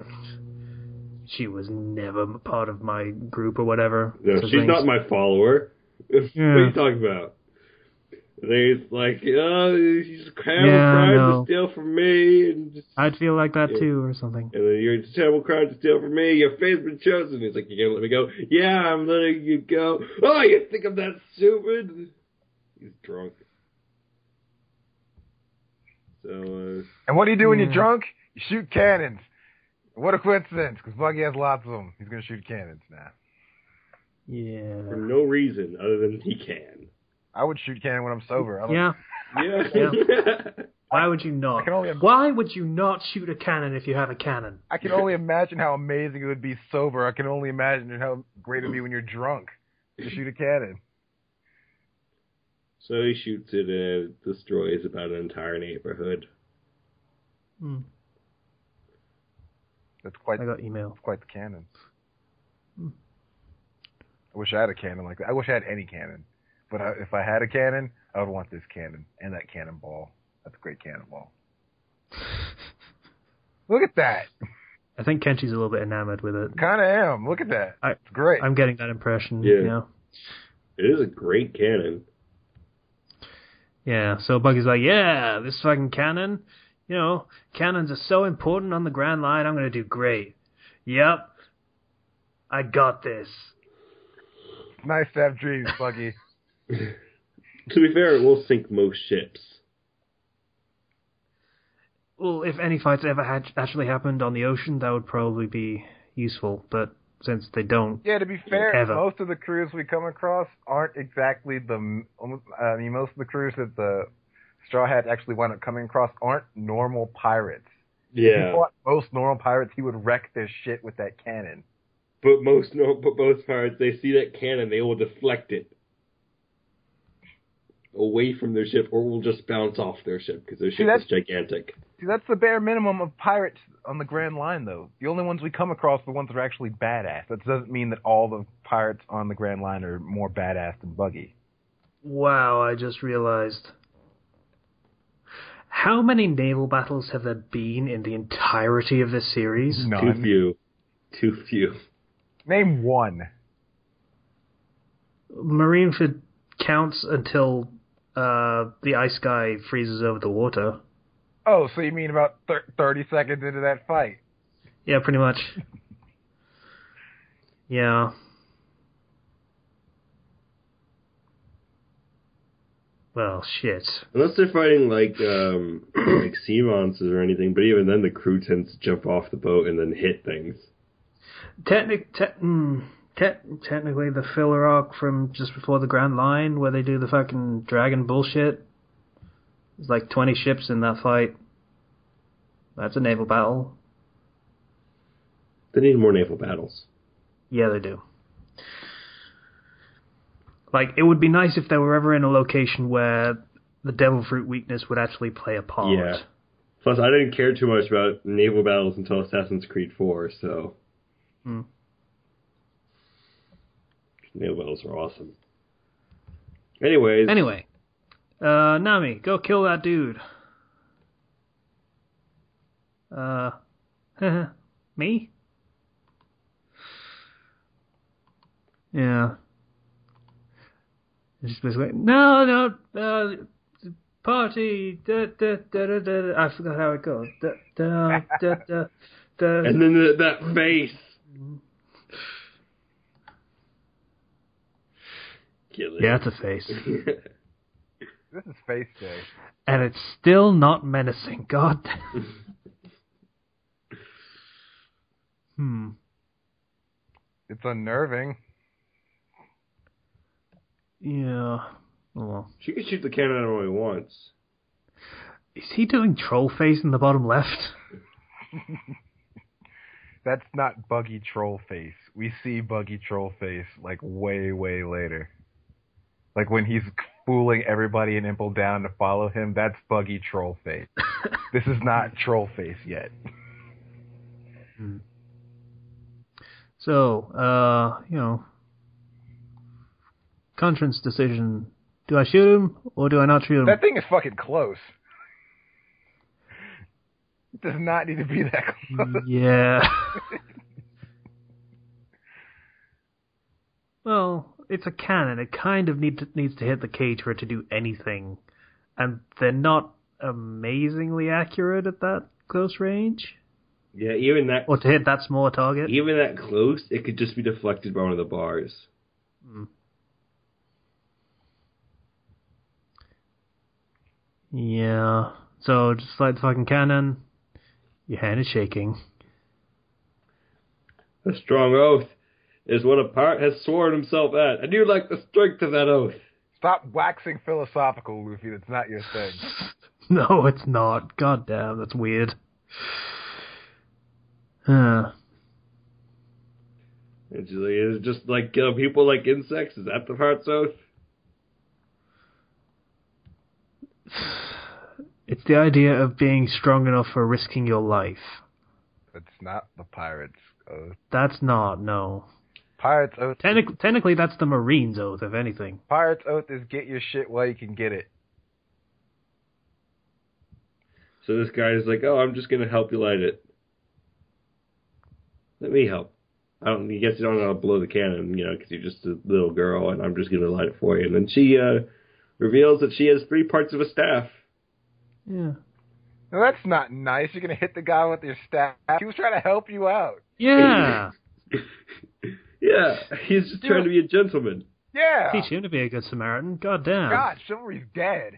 she was never part of my group or whatever. No, she's not my follower. What are you talking about? They're like, she's a terrible crime to steal from me. And just, I'd feel like that too, or something. And then you're a terrible crime to steal from me. Your fate's been chosen. He's like, you're gonna let me go? Yeah, I'm letting you go. Oh, you think I'm that stupid? He's drunk. So, and what do you do when you're drunk? You shoot cannons. What a coincidence, because Buggy has lots of them. He's going to shoot cannons now. Yeah. For no reason other than he can. I would shoot cannon when I'm sober. Yeah. Why would you not? Why would you not shoot a cannon if you have a cannon? I can only imagine how amazing it would be sober. I can only imagine how great it would be when you're drunk to shoot a cannon. So he shoots it and it destroys about an entire neighborhood. That's quite. I got email. That's quite the cannon. I wish I had a cannon like that. I wish I had any cannon. But if I had a cannon, I would want this cannon and that cannonball. That's a great cannonball. Look at that. I think Kenshi's a little bit enamored with it. Kind of am. Look at that. It's great. I'm getting that impression. Yeah. It is a great cannon. Yeah, so Buggy's like, yeah, this fucking cannon, cannons are so important on the Grand Line, I'm going to do great. Yep, I got this. Nice to have dreams, Buggy. To be fair, it will sink most ships. Well, if any fights ever actually happened on the ocean, that would probably be useful, but since they don't... Yeah, to be fair, most of the crews we come across aren't exactly most of the crews that the Straw Hat actually wound up coming across aren't normal pirates. Yeah. If he fought most normal pirates, he would wreck their shit with that cannon. But most pirates, they see that cannon, they will deflect it away from their ship, or will just bounce off their ship, because their ship is gigantic. See, that's the bare minimum of pirates on the Grand Line, though. The only ones we come across are the ones that are actually badass. That doesn't mean that all the pirates on the Grand Line are more badass than Buggy. Wow, I just realized. How many naval battles have there been in the entirety of this series? None. Too few. Name one. Marineford counts until the ice guy freezes over the water. Oh, so you mean about 30 seconds into that fight? Yeah, pretty much. Yeah. Well, shit. Unless they're fighting like sea monsters or anything, but even then the crew tends to jump off the boat and then hit things. technically the filler arc from just before the Grand Line, where they do the fucking dragon bullshit. There's like 20 ships in that fight. That's a naval battle. They need more naval battles. Yeah, they do. Like, it would be nice if they were ever in a location where the devil fruit weakness would actually play a part. Yeah. Plus, I didn't care too much about naval battles until Assassin's Creed 4, so... Naval battles are awesome. Anyways. Anyway. Nami, go kill that dude. Me? Yeah. Just basically, no, party, da, da, da, da, da. I forgot how it goes. Da, da, da, da, da. And then that face. Kill it. Yeah, it's a face. This is face day. And it's still not menacing. God. It's unnerving. Yeah. Oh, well. She can shoot the cannon at only once. Is he doing troll face in the bottom left? That's not Buggy Troll Face. We see Buggy Troll Face, like, way, way later. Like, when he's fooling everybody in Impel Down to follow him, that's Buggy Troll Face. This is not Troll Face yet. So, Contrance decision. Do I shoot him, or do I not shoot him? That thing is fucking close. It does not need to be that close. Yeah. Well, it's a cannon. It kind of needs to hit the cage for it to do anything. And they're not amazingly accurate at that close range. Yeah, even that... Or to hit that small target. Even that close, it could just be deflected by one of the bars. Yeah. So, just like the fucking cannon, your hand is shaking. A strong oath is what a pirate has sworn himself at. I do like the strength of that oath. Stop waxing philosophical, Luffy. That's not your thing. No, it's not. God damn, that's weird. It's just like people like insects. Is that the pirate's oath? It's the idea of being strong enough for risking your life. That's not the pirate's oath. That's not, no. Pirate's oath. Technically, that's the Marine's oath, if anything. Pirate's oath is get your shit while you can get it. So this guy is like, oh, I'm just going to help you light it. Let me help. I guess you don't know how to blow the cannon, because you're just a little girl, and I'm just going to light it for you. And then she reveals that she has 3 parts of a staff. Yeah. No, that's not nice. You're going to hit the guy with your staff. He was trying to help you out. Yeah. Yeah, he's just trying to be a gentleman. Yeah. Teach him to be a good Samaritan. God damn. God, Chivalry's dead.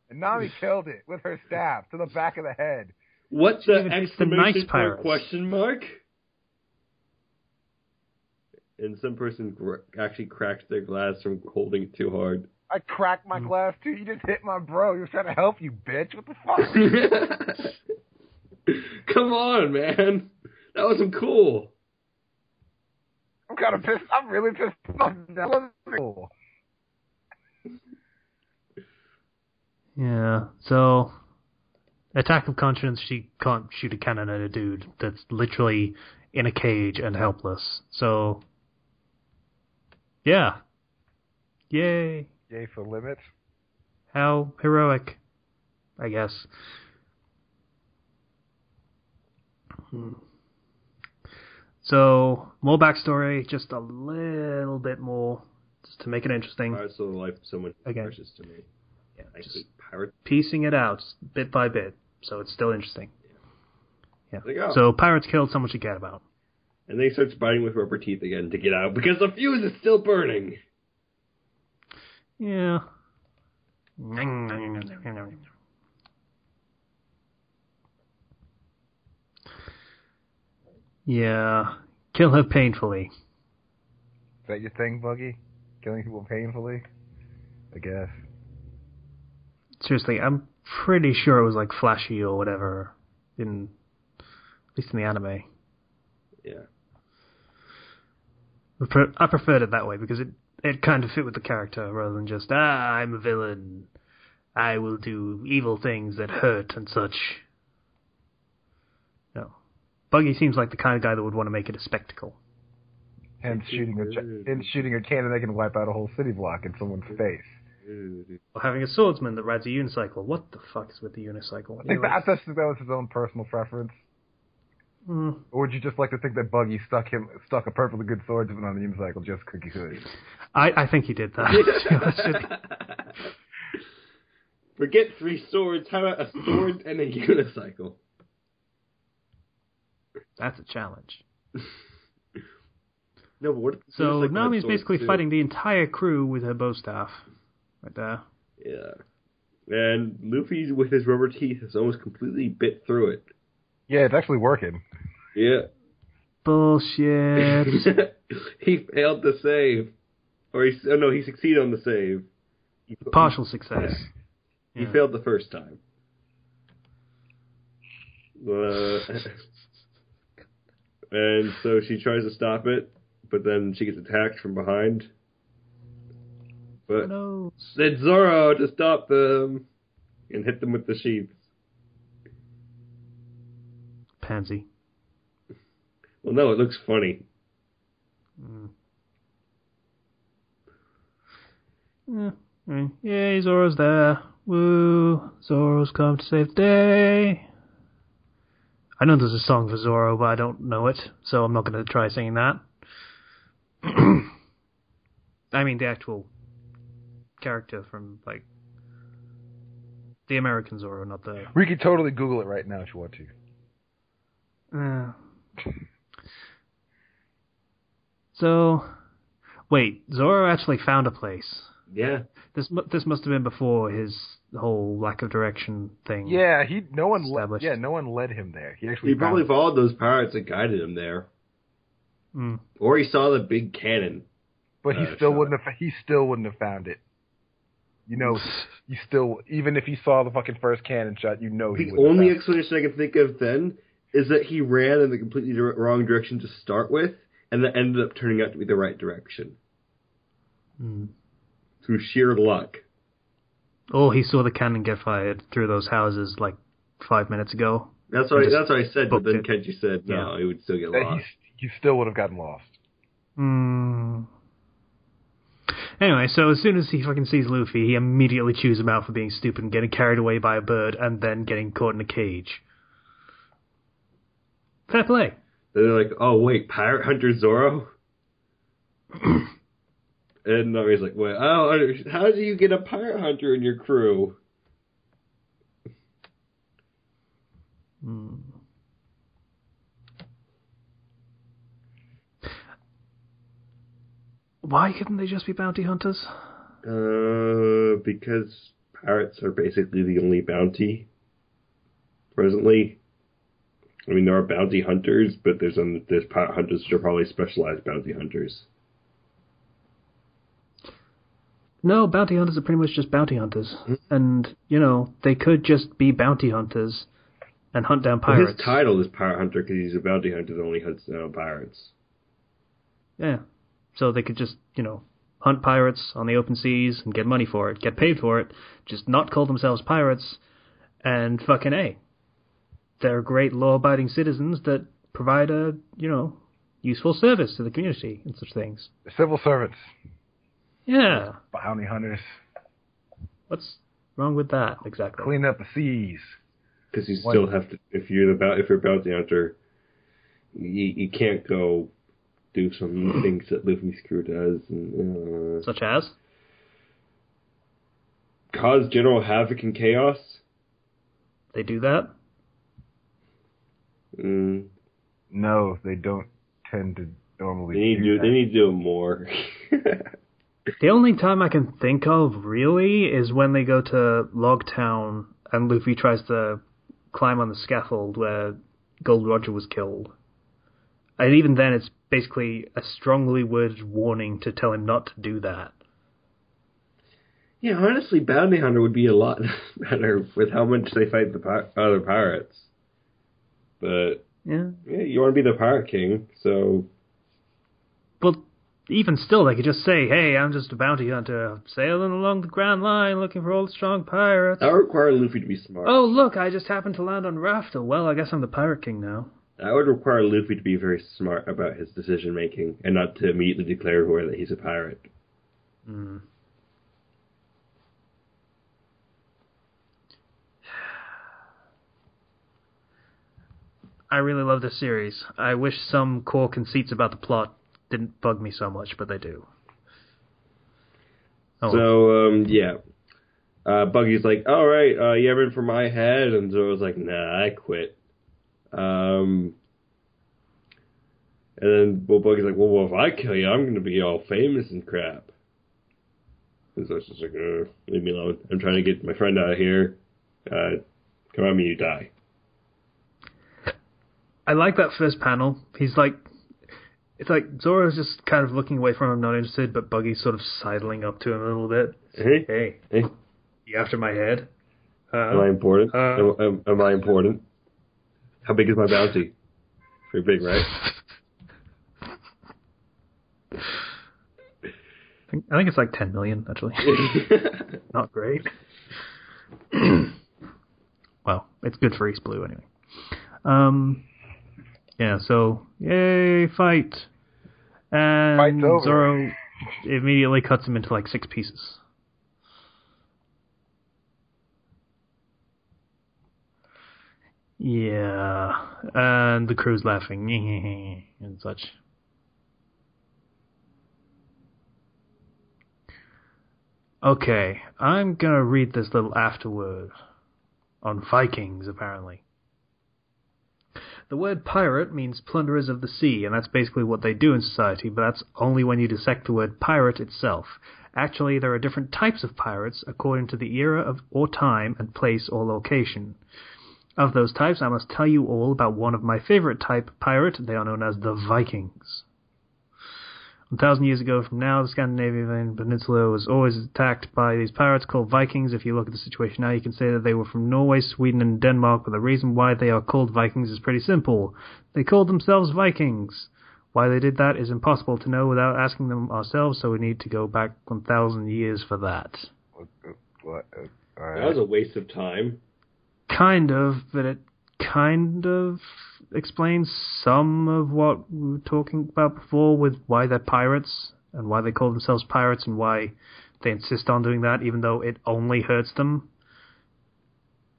And Nami killed it with her staff to the back of the head. What's the nice point question mark? And some person actually cracked their glass from holding it too hard. I cracked my glass too. You just hit my bro. He was trying to help you, bitch. What the fuck? Come on, man. That wasn't cool. I'm kind of pissed. I'm really pissed off. That wasn't cool. Yeah, so... Attack of Conscience, she can't shoot a cannon at a dude that's literally in a cage and helpless. So... Yeah. Yay. Yay for limits. How heroic, I guess. So, more backstory, just a little bit more, just to make it interesting. Pirates of Life is so much precious to me. Yeah, I just think pirates... piecing it out bit by bit, so it's still interesting. Yeah. There you go. So, pirates killed someone you cared about. And then he starts biting with rubber teeth again to get out, because the fuse is still burning. Yeah. Yeah. Kill her painfully. Is that your thing, Buggy? Killing people painfully? I guess. Seriously, I'm pretty sure it was like flashy or whatever, at least in the anime. Yeah. I preferred it that way because it kind of fit with the character rather than just, I'm a villain. I will do evil things that hurt and such. No. Buggy seems like the kind of guy that would want to make it a spectacle. And shooting a cannon that can wipe out a whole city block in someone's face. Or having a swordsman that rides a unicycle. What the fuck is with the unicycle? I thought that was his own personal preference. Or would you just like to think that Buggy stuck a perfectly good swordsman on the unicycle just because he could? I think he did that. Forget 3 swords. How about a sword and a unicycle? That's a challenge. No, but what? So Nami's basically fighting the entire crew with her bow staff, right there. Yeah, and Luffy with his rubber teeth has almost completely bit through it. Yeah, it's actually working. Yeah. Bullshit. He failed the save, or he succeeded on the save. Partial success. He failed the first time. And so she tries to stop it, but then she gets attacked from behind. But said Zoro to stop them and hit them with the sheaths. Pansy. Well, no, it looks funny. Yay, Zoro's there. Woo, Zoro's come to save the day. I know there's a song for Zoro, but I don't know it, so I'm not going to try singing that. I mean the actual character from, like, the American Zoro, not the... We could totally Google it right now if you want to. So, wait, Zoro actually found a place. Yeah. This must have been before his whole lack of direction thing. Yeah, no one led him there. He probably followed those pirates that guided him there. Or he saw the big cannon. But he still wouldn't have found it. You know, even if he saw the fucking first cannon shot, you know he would. The only explanation I can think of then is that he ran in the completely wrong direction to start with, and that ended up turning out to be the right direction. Through sheer luck. Oh, he saw the cannon get fired through those houses like 5 minutes ago. That's what I said, but then Kenji said no, he would still get lost. He still would have gotten lost. Anyway, so as soon as he fucking sees Luffy, he immediately chews him out for being stupid and getting carried away by a bird and then getting caught in a cage. Fair play. They're like, oh wait, Pirate Hunter Zoro? And Nami's like, well, how do you get a pirate hunter in your crew? Why couldn't they just be bounty hunters? Because pirates are basically the only bounty presently. I mean, there are bounty hunters, but there's pirate hunters which are probably specialized bounty hunters. No, bounty hunters are pretty much just bounty hunters. And, they could just be bounty hunters and hunt down pirates. Well, his title is Pirate Hunter because he's a bounty hunter that only hunts down pirates. Yeah. So they could just, hunt pirates on the open seas and get money for it, get paid for it, just not call themselves pirates, and fucking A. They're great law-abiding citizens that provide a, useful service to the community and such things. They're civil servants. Yeah. Bounty hunters. What's wrong with that, exactly? Clean up the seas. Because you still have to, if you're a bounty hunter, you can't go do some things that Luffy's crew does. And, such as? Cause general havoc and chaos. They do that? No, they don't tend to normally They need to do it more. The only time I can think of, really, is when they go to Logtown and Luffy tries to climb on the scaffold where Gold Roger was killed. And even then, it's basically a strongly worded warning to tell him not to do that. Yeah, honestly, Bounty Hunter would be a lot better with how much they fight the other pirates. But, yeah, you want to be the Pirate King, so... But even still, they could just say, hey, I'm just a bounty hunter, sailing along the Grand Line looking for old strong pirates. That would require Luffy to be smart. Oh, look, I just happened to land on Raftel. Well, I guess I'm the Pirate King now. That would require Luffy to be very smart about his decision-making and not to immediately declare that he's a pirate. Hmm. I really love this series. I wish some core conceits about the plot didn't bug me so much, but they do. Oh. So, yeah. Buggy's like, all right, you ever in for my head? And Zoro's like, nah, I quit. And then Buggy's like, well, if I kill you, I'm going to be all famous and crap. And Zoro's just like, leave me alone. I'm trying to get my friend out of here. Come on me, you die. I like that first panel. He's like, it's like Zoro's just kind of looking away from him, not interested, but Buggy's sort of sidling up to him a little bit. Hey. You after my head? Am I important? Am I important? How big is my bounty? Pretty big, right? I think it's like 10 million, actually. Not great. Well, it's good for East Blue anyway. Yeah, so, yay, fight. And Fight's over. Zoro immediately cuts him into like 6 pieces. Yeah, and the crew's laughing and such. Okay, I'm gonna read this little afterword on Vikings, apparently. The word pirate means plunderers of the sea, and that's basically what they do in society, but that's only when you dissect the word pirate itself. Actually, there are different types of pirates according to the era or time and place or location. Of those types, I must tell you all about one of my favorite type of pirate. They are known as the Vikings. 1,000 years ago from now, the Scandinavian peninsula was always attacked by these pirates called Vikings. If you look at the situation now, you can say that they were from Norway, Sweden, and Denmark, but the reason why they are called Vikings is pretty simple. They called themselves Vikings. Why they did that is impossible to know without asking them ourselves, so we need to go back 1,000 years for that. What? All right. That was a waste of time. Kind of, but it kind of explains some of what we were talking about before with why they're pirates and why they call themselves pirates and why they insist on doing that even though it only hurts them.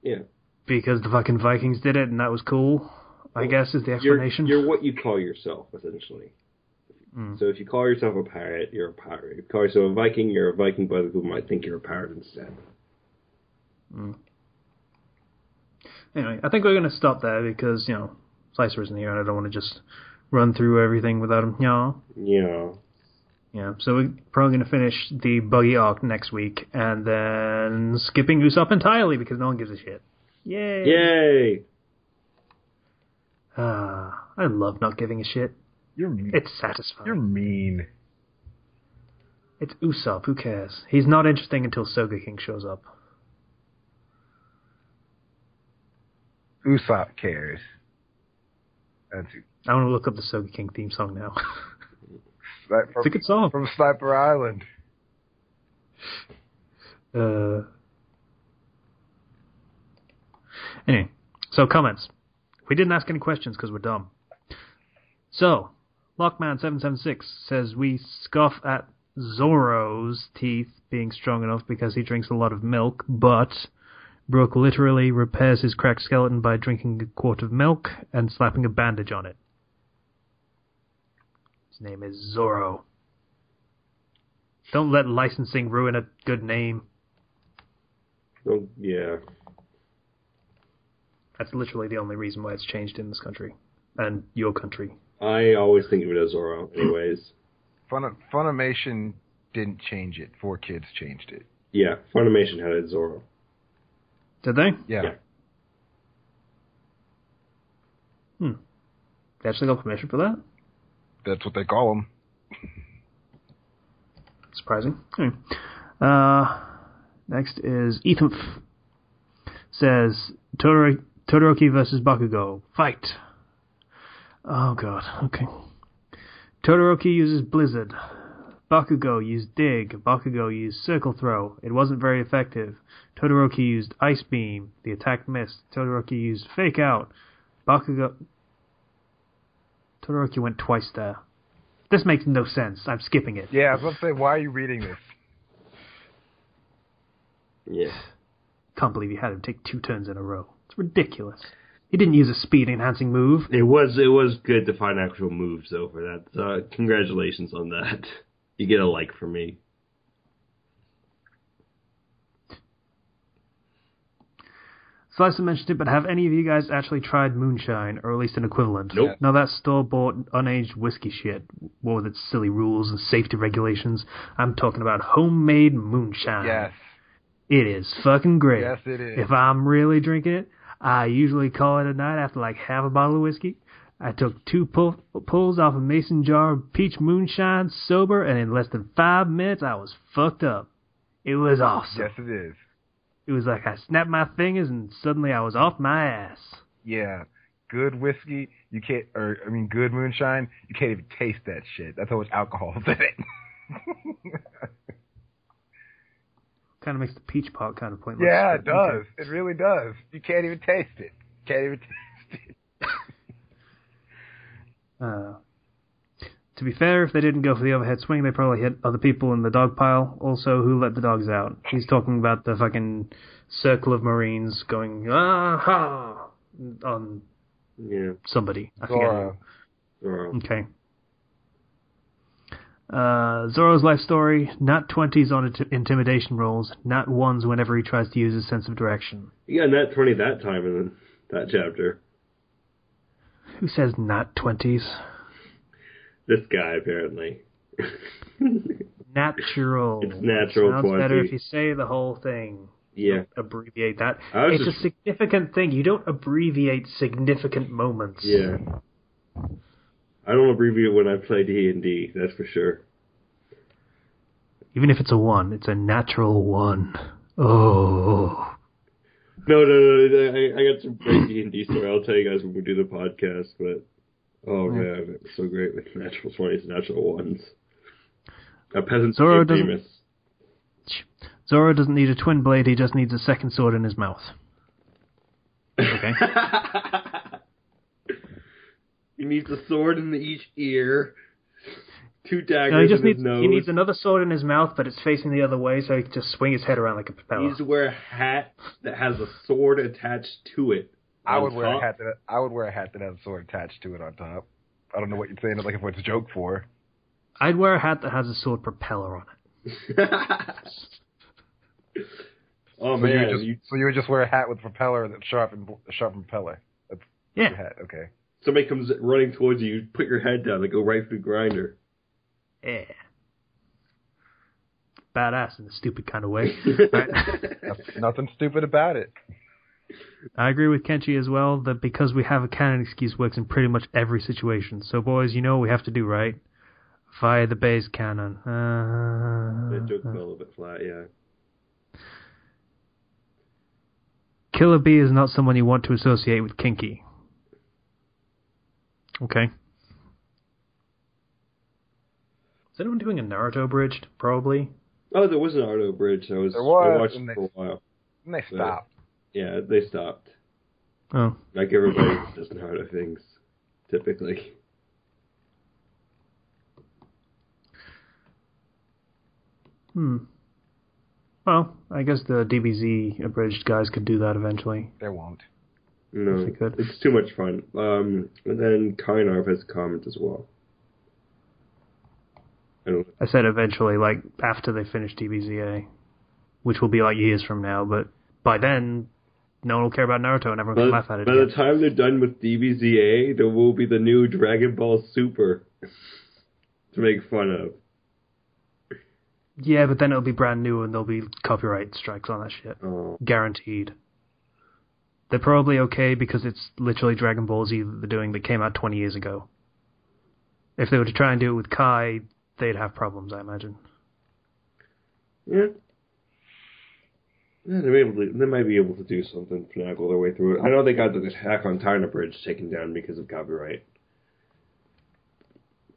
Yeah. Because the fucking Vikings did it and that was cool, I guess is the explanation. You're what you call yourself, essentially. So if you call yourself a pirate, you're a pirate. If you call yourself a Viking, you're a Viking, but other people might think you're a pirate instead. Anyway, I think we're going to stop there because, Slicer isn't here and I don't want to just run through everything without him. Yeah, so we're probably going to finish the Buggy arc next week and then skipping Usopp entirely because no one gives a shit. Yay! I love not giving a shit. It's satisfying. You're mean. It's Usopp, who cares? He's not interesting until Soga King shows up. Usopp cares. I want to look up the Soga King theme song now. It's a good song. From Sniper Island. Anyway, so comments. We didn't ask any questions because we're dumb. So, Lockman776 says we scoff at Zoro's teeth being strong enough because he drinks a lot of milk, but Brook literally repairs his cracked skeleton by drinking a quart of milk and slapping a bandage on it. His name is Zoro. Don't let licensing ruin a good name. Oh, yeah. That's literally the only reason why it's changed in this country. And your country. I always think of it as Zoro, anyways. Funimation didn't change it. 4Kids changed it. Yeah, Funimation had it Zoro. Did they? Yeah. They actually got permission for that? That's what they call them. Surprising. Next is Ethan says Todoroki versus Bakugou. Fight. Oh god. Okay. Todoroki uses Blizzard. Bakugou used Dig. Bakugou used Circle Throw. It wasn't very effective. Todoroki used Ice Beam. The attack missed. Todoroki used Fake Out. Todoroki went twice there. This makes no sense. I'm skipping it. Yeah, I was about to say, why are you reading this? Yeah. Can't believe you had him take 2 turns in a row. It's ridiculous. He didn't use a speed-enhancing move. It was good to find actual moves, though, for that. Congratulations on that. You get a like from me. Slicer mentioned it, but have any of you guys actually tried moonshine, or at least an equivalent? Nope. No, that store-bought, unaged whiskey shit, what with its silly rules and safety regulations. I'm talking about homemade moonshine. Yes. It is fucking great. Yes, it is. If I'm really drinking it, I usually call it a night after like half a bottle of whiskey. I took 2 pulls off a mason jar of peach moonshine sober, and in less than 5 minutes, I was fucked up. It was awesome. Yes, it is. It was like I snapped my fingers, and suddenly I was off my ass. Yeah. Good whiskey, good moonshine, you can't even taste that shit. That's how much alcohol is in it. Kind of makes the peach part kind of pointless. Yeah, it does. It really does. You can't even taste it. To be fair, if they didn't go for the overhead swing, they probably hit other people in the dog pile also who let the dogs out. He's talking about the fucking circle of Marines going, ah-ha, on somebody. I forget who. Okay. Zoro's life story, not 20s on intimidation rolls, not 1s whenever he tries to use his sense of direction. You got nat 20 that time in that chapter. Who says not 20s? This guy, apparently. Natural. It's natural. Sounds 20. better if you say the whole thing. Yeah. Don't abbreviate that. It's a significant thing. You don't abbreviate significant moments. Yeah. I don't abbreviate when I play D&D, that's for sure. Even if it's a 1, it's a natural 1. Oh. No. I got some great D&D story. I'll tell you guys when we do the podcast, but man, it's so great with natural 20s, natural 1s. A peasant famous. Zoro doesn't need a twin blade, he just needs a second sword in his mouth. Okay. He needs a sword in each ear, 2 daggers in his nose. He needs another sword in his mouth, but it's facing the other way, so he can just swing his head around like a propeller. He needs to wear a hat that has a sword attached to it. I would wear a hat that has a sword attached to it on top. I don't know what you're saying. Like, what's a joke for? I'd wear a hat that has a sword propeller on it. Oh man! So you would just wear a hat with a propeller that's sharp propeller. That's your hat. Okay. Somebody comes running towards you, you put your head down, they go right through the grinder. Yeah. Badass in a stupid kind of way. Right? Nothing stupid about it. I agree with Kenshi as well that because we have a canon excuse works in pretty much every situation. So boys, you know what we have to do, right? Via the base canon. That joke fell a bit flat, yeah. Killer Bee is not someone you want to associate with Kinky. Okay. Is anyone doing a Naruto bridge? Probably. Oh, there was an Naruto bridge. I watched it for a while. And they stopped. Yeah, they stopped. Oh. Like everybody does Naruto things, typically. Well, I guess the DBZ abridged guys could do that eventually. They won't. No, it's too much fun. And then Kainarv has a comment as well. I said eventually, like after they finish DBZA, which will be like years from now, but by then, no one will care about Naruto and everyone can laugh at it. By the time they're done with DBZA, there will be the new Dragon Ball Super to make fun of. Yeah, but then it'll be brand new and there'll be copyright strikes on that shit. Oh. Guaranteed. They're probably okay because it's literally Dragon Ball Z that they're doing that came out 20 years ago. if they were to try and do it with Kai, they'd have problems, I imagine. Yeah. Yeah, they might be able to do something, finagle their way through it. I know they got the Attack on Titan Bridge taken down because of copyright.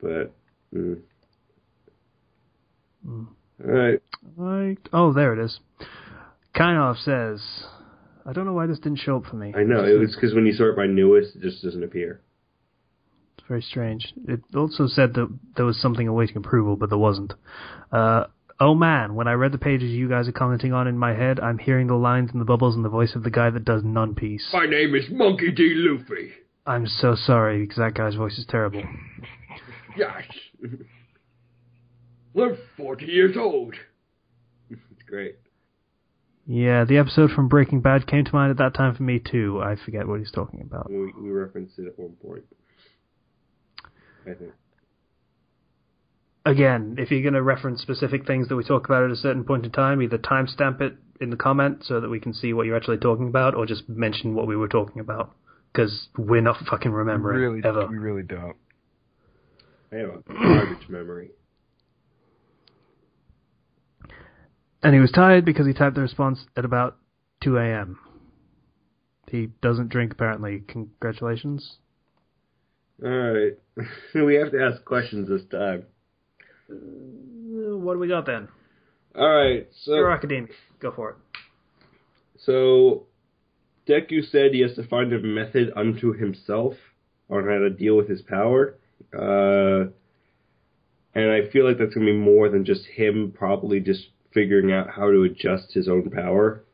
But, Alright. Oh, there it is. Kainov says, I don't know why this didn't show up for me. I know, it was because when you sort by newest, it just doesn't appear. It's very strange. It also said that there was something awaiting approval, but there wasn't. Oh man, when I read the pages you guys are commenting on in my head, I'm hearing the lines and the bubbles and the voice of the guy that does Nun Piece. My name is Monkey D. Luffy. I'm so sorry, because that guy's voice is terrible. Yes. We're 40 years old. It's great. Yeah, the episode from Breaking Bad came to mind at that time for me too. I forget what he's talking about. We referenced it at one point, I think. Again, if you're going to reference specific things that we talk about at a certain point in time, either timestamp it in the comment so that we can see what you're actually talking about, or just mention what we were talking about. Because we're not fucking remembering, ever. We really don't. I have a garbage memory. And he was tired because he typed the response at about 2 a.m. He doesn't drink, apparently. Congratulations. Alright. We have to ask questions this time. What do we got then? Alright, so... Your Academia. Go for it. So, Deku said he has to find a method unto himself on how to deal with his power. And I feel like that's going to be more than just him probably just figuring out how to adjust his own power.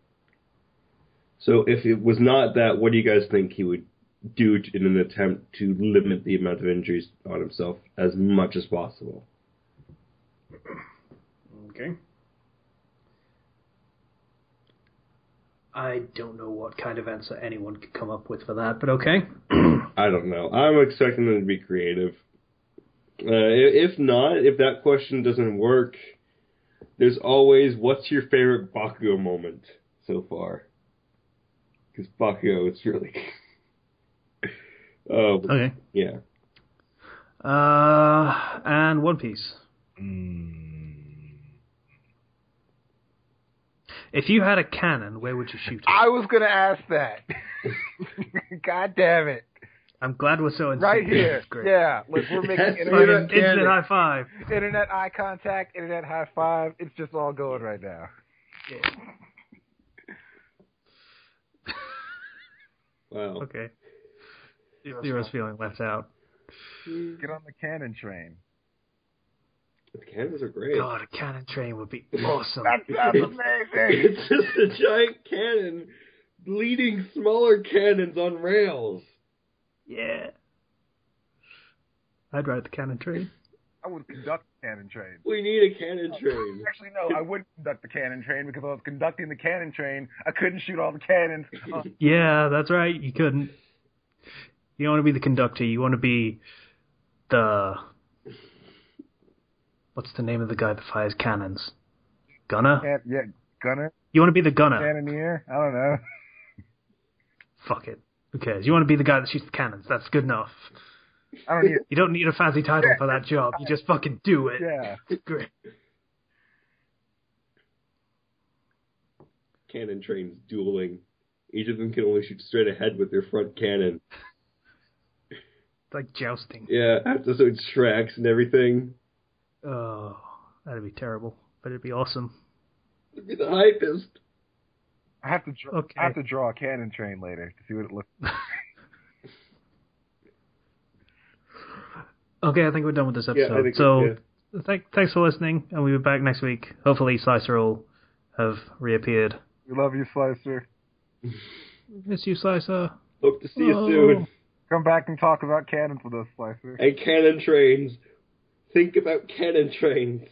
So if it was not that, what do you guys think he would do in an attempt to limit the amount of injuries on himself as much as possible? Okay. I don't know what kind of answer anyone could come up with for that, but okay. I don't know. I'm expecting them to be creative. If not, if that question doesn't work, there's always, what's your favorite Bakugo moment so far? Because Bakugo is really... okay. Yeah. And One Piece. If you had a cannon, where would you shoot it? I was going to ask that. God damn it. I'm glad we're so right here. Great. Yeah. Look, we're making instant high five. Internet eye contact, internet high five. It's just all going right now. Yeah. Wow. Okay. Zero's feeling left out. Get on the cannon train. The cannons are great. God, a cannon train would be awesome. That's amazing. It's just a giant cannon leading smaller cannons on rails. Yeah. I'd ride the cannon train. I would conduct the cannon train. We need a cannon train. Actually, no, I wouldn't conduct the cannon train because I was conducting the cannon train. I couldn't shoot all the cannons. Yeah, that's right. You couldn't. You don't want to be the conductor. You want to be the... What's the name of the guy that fires cannons? Gunner? Yeah, gunner. You want to be the gunner. Cannoneer? I don't know. Fuck it. Who cares? You want to be the guy that shoots the cannons. That's good enough. I don't need. You don't need a fancy title for that job. You just fucking do it. Yeah. Great. Cannon trains dueling. Each of them can only shoot straight ahead with their front cannon. It's like jousting. Yeah, after so it tracks and everything. Oh, that'd be terrible, but it'd be awesome. It'd be the hypest. I have to draw a cannon train later to see what it looks like. Okay, I think we're done with this episode. Yeah, I think so, thanks for listening, and we'll be back next week. Hopefully, Slicer will have reappeared. We love you, Slicer. Miss you, Slicer. Hope to see you soon. Come back and talk about cannons with us, Slicer. And cannon trains. Think about cannon trains.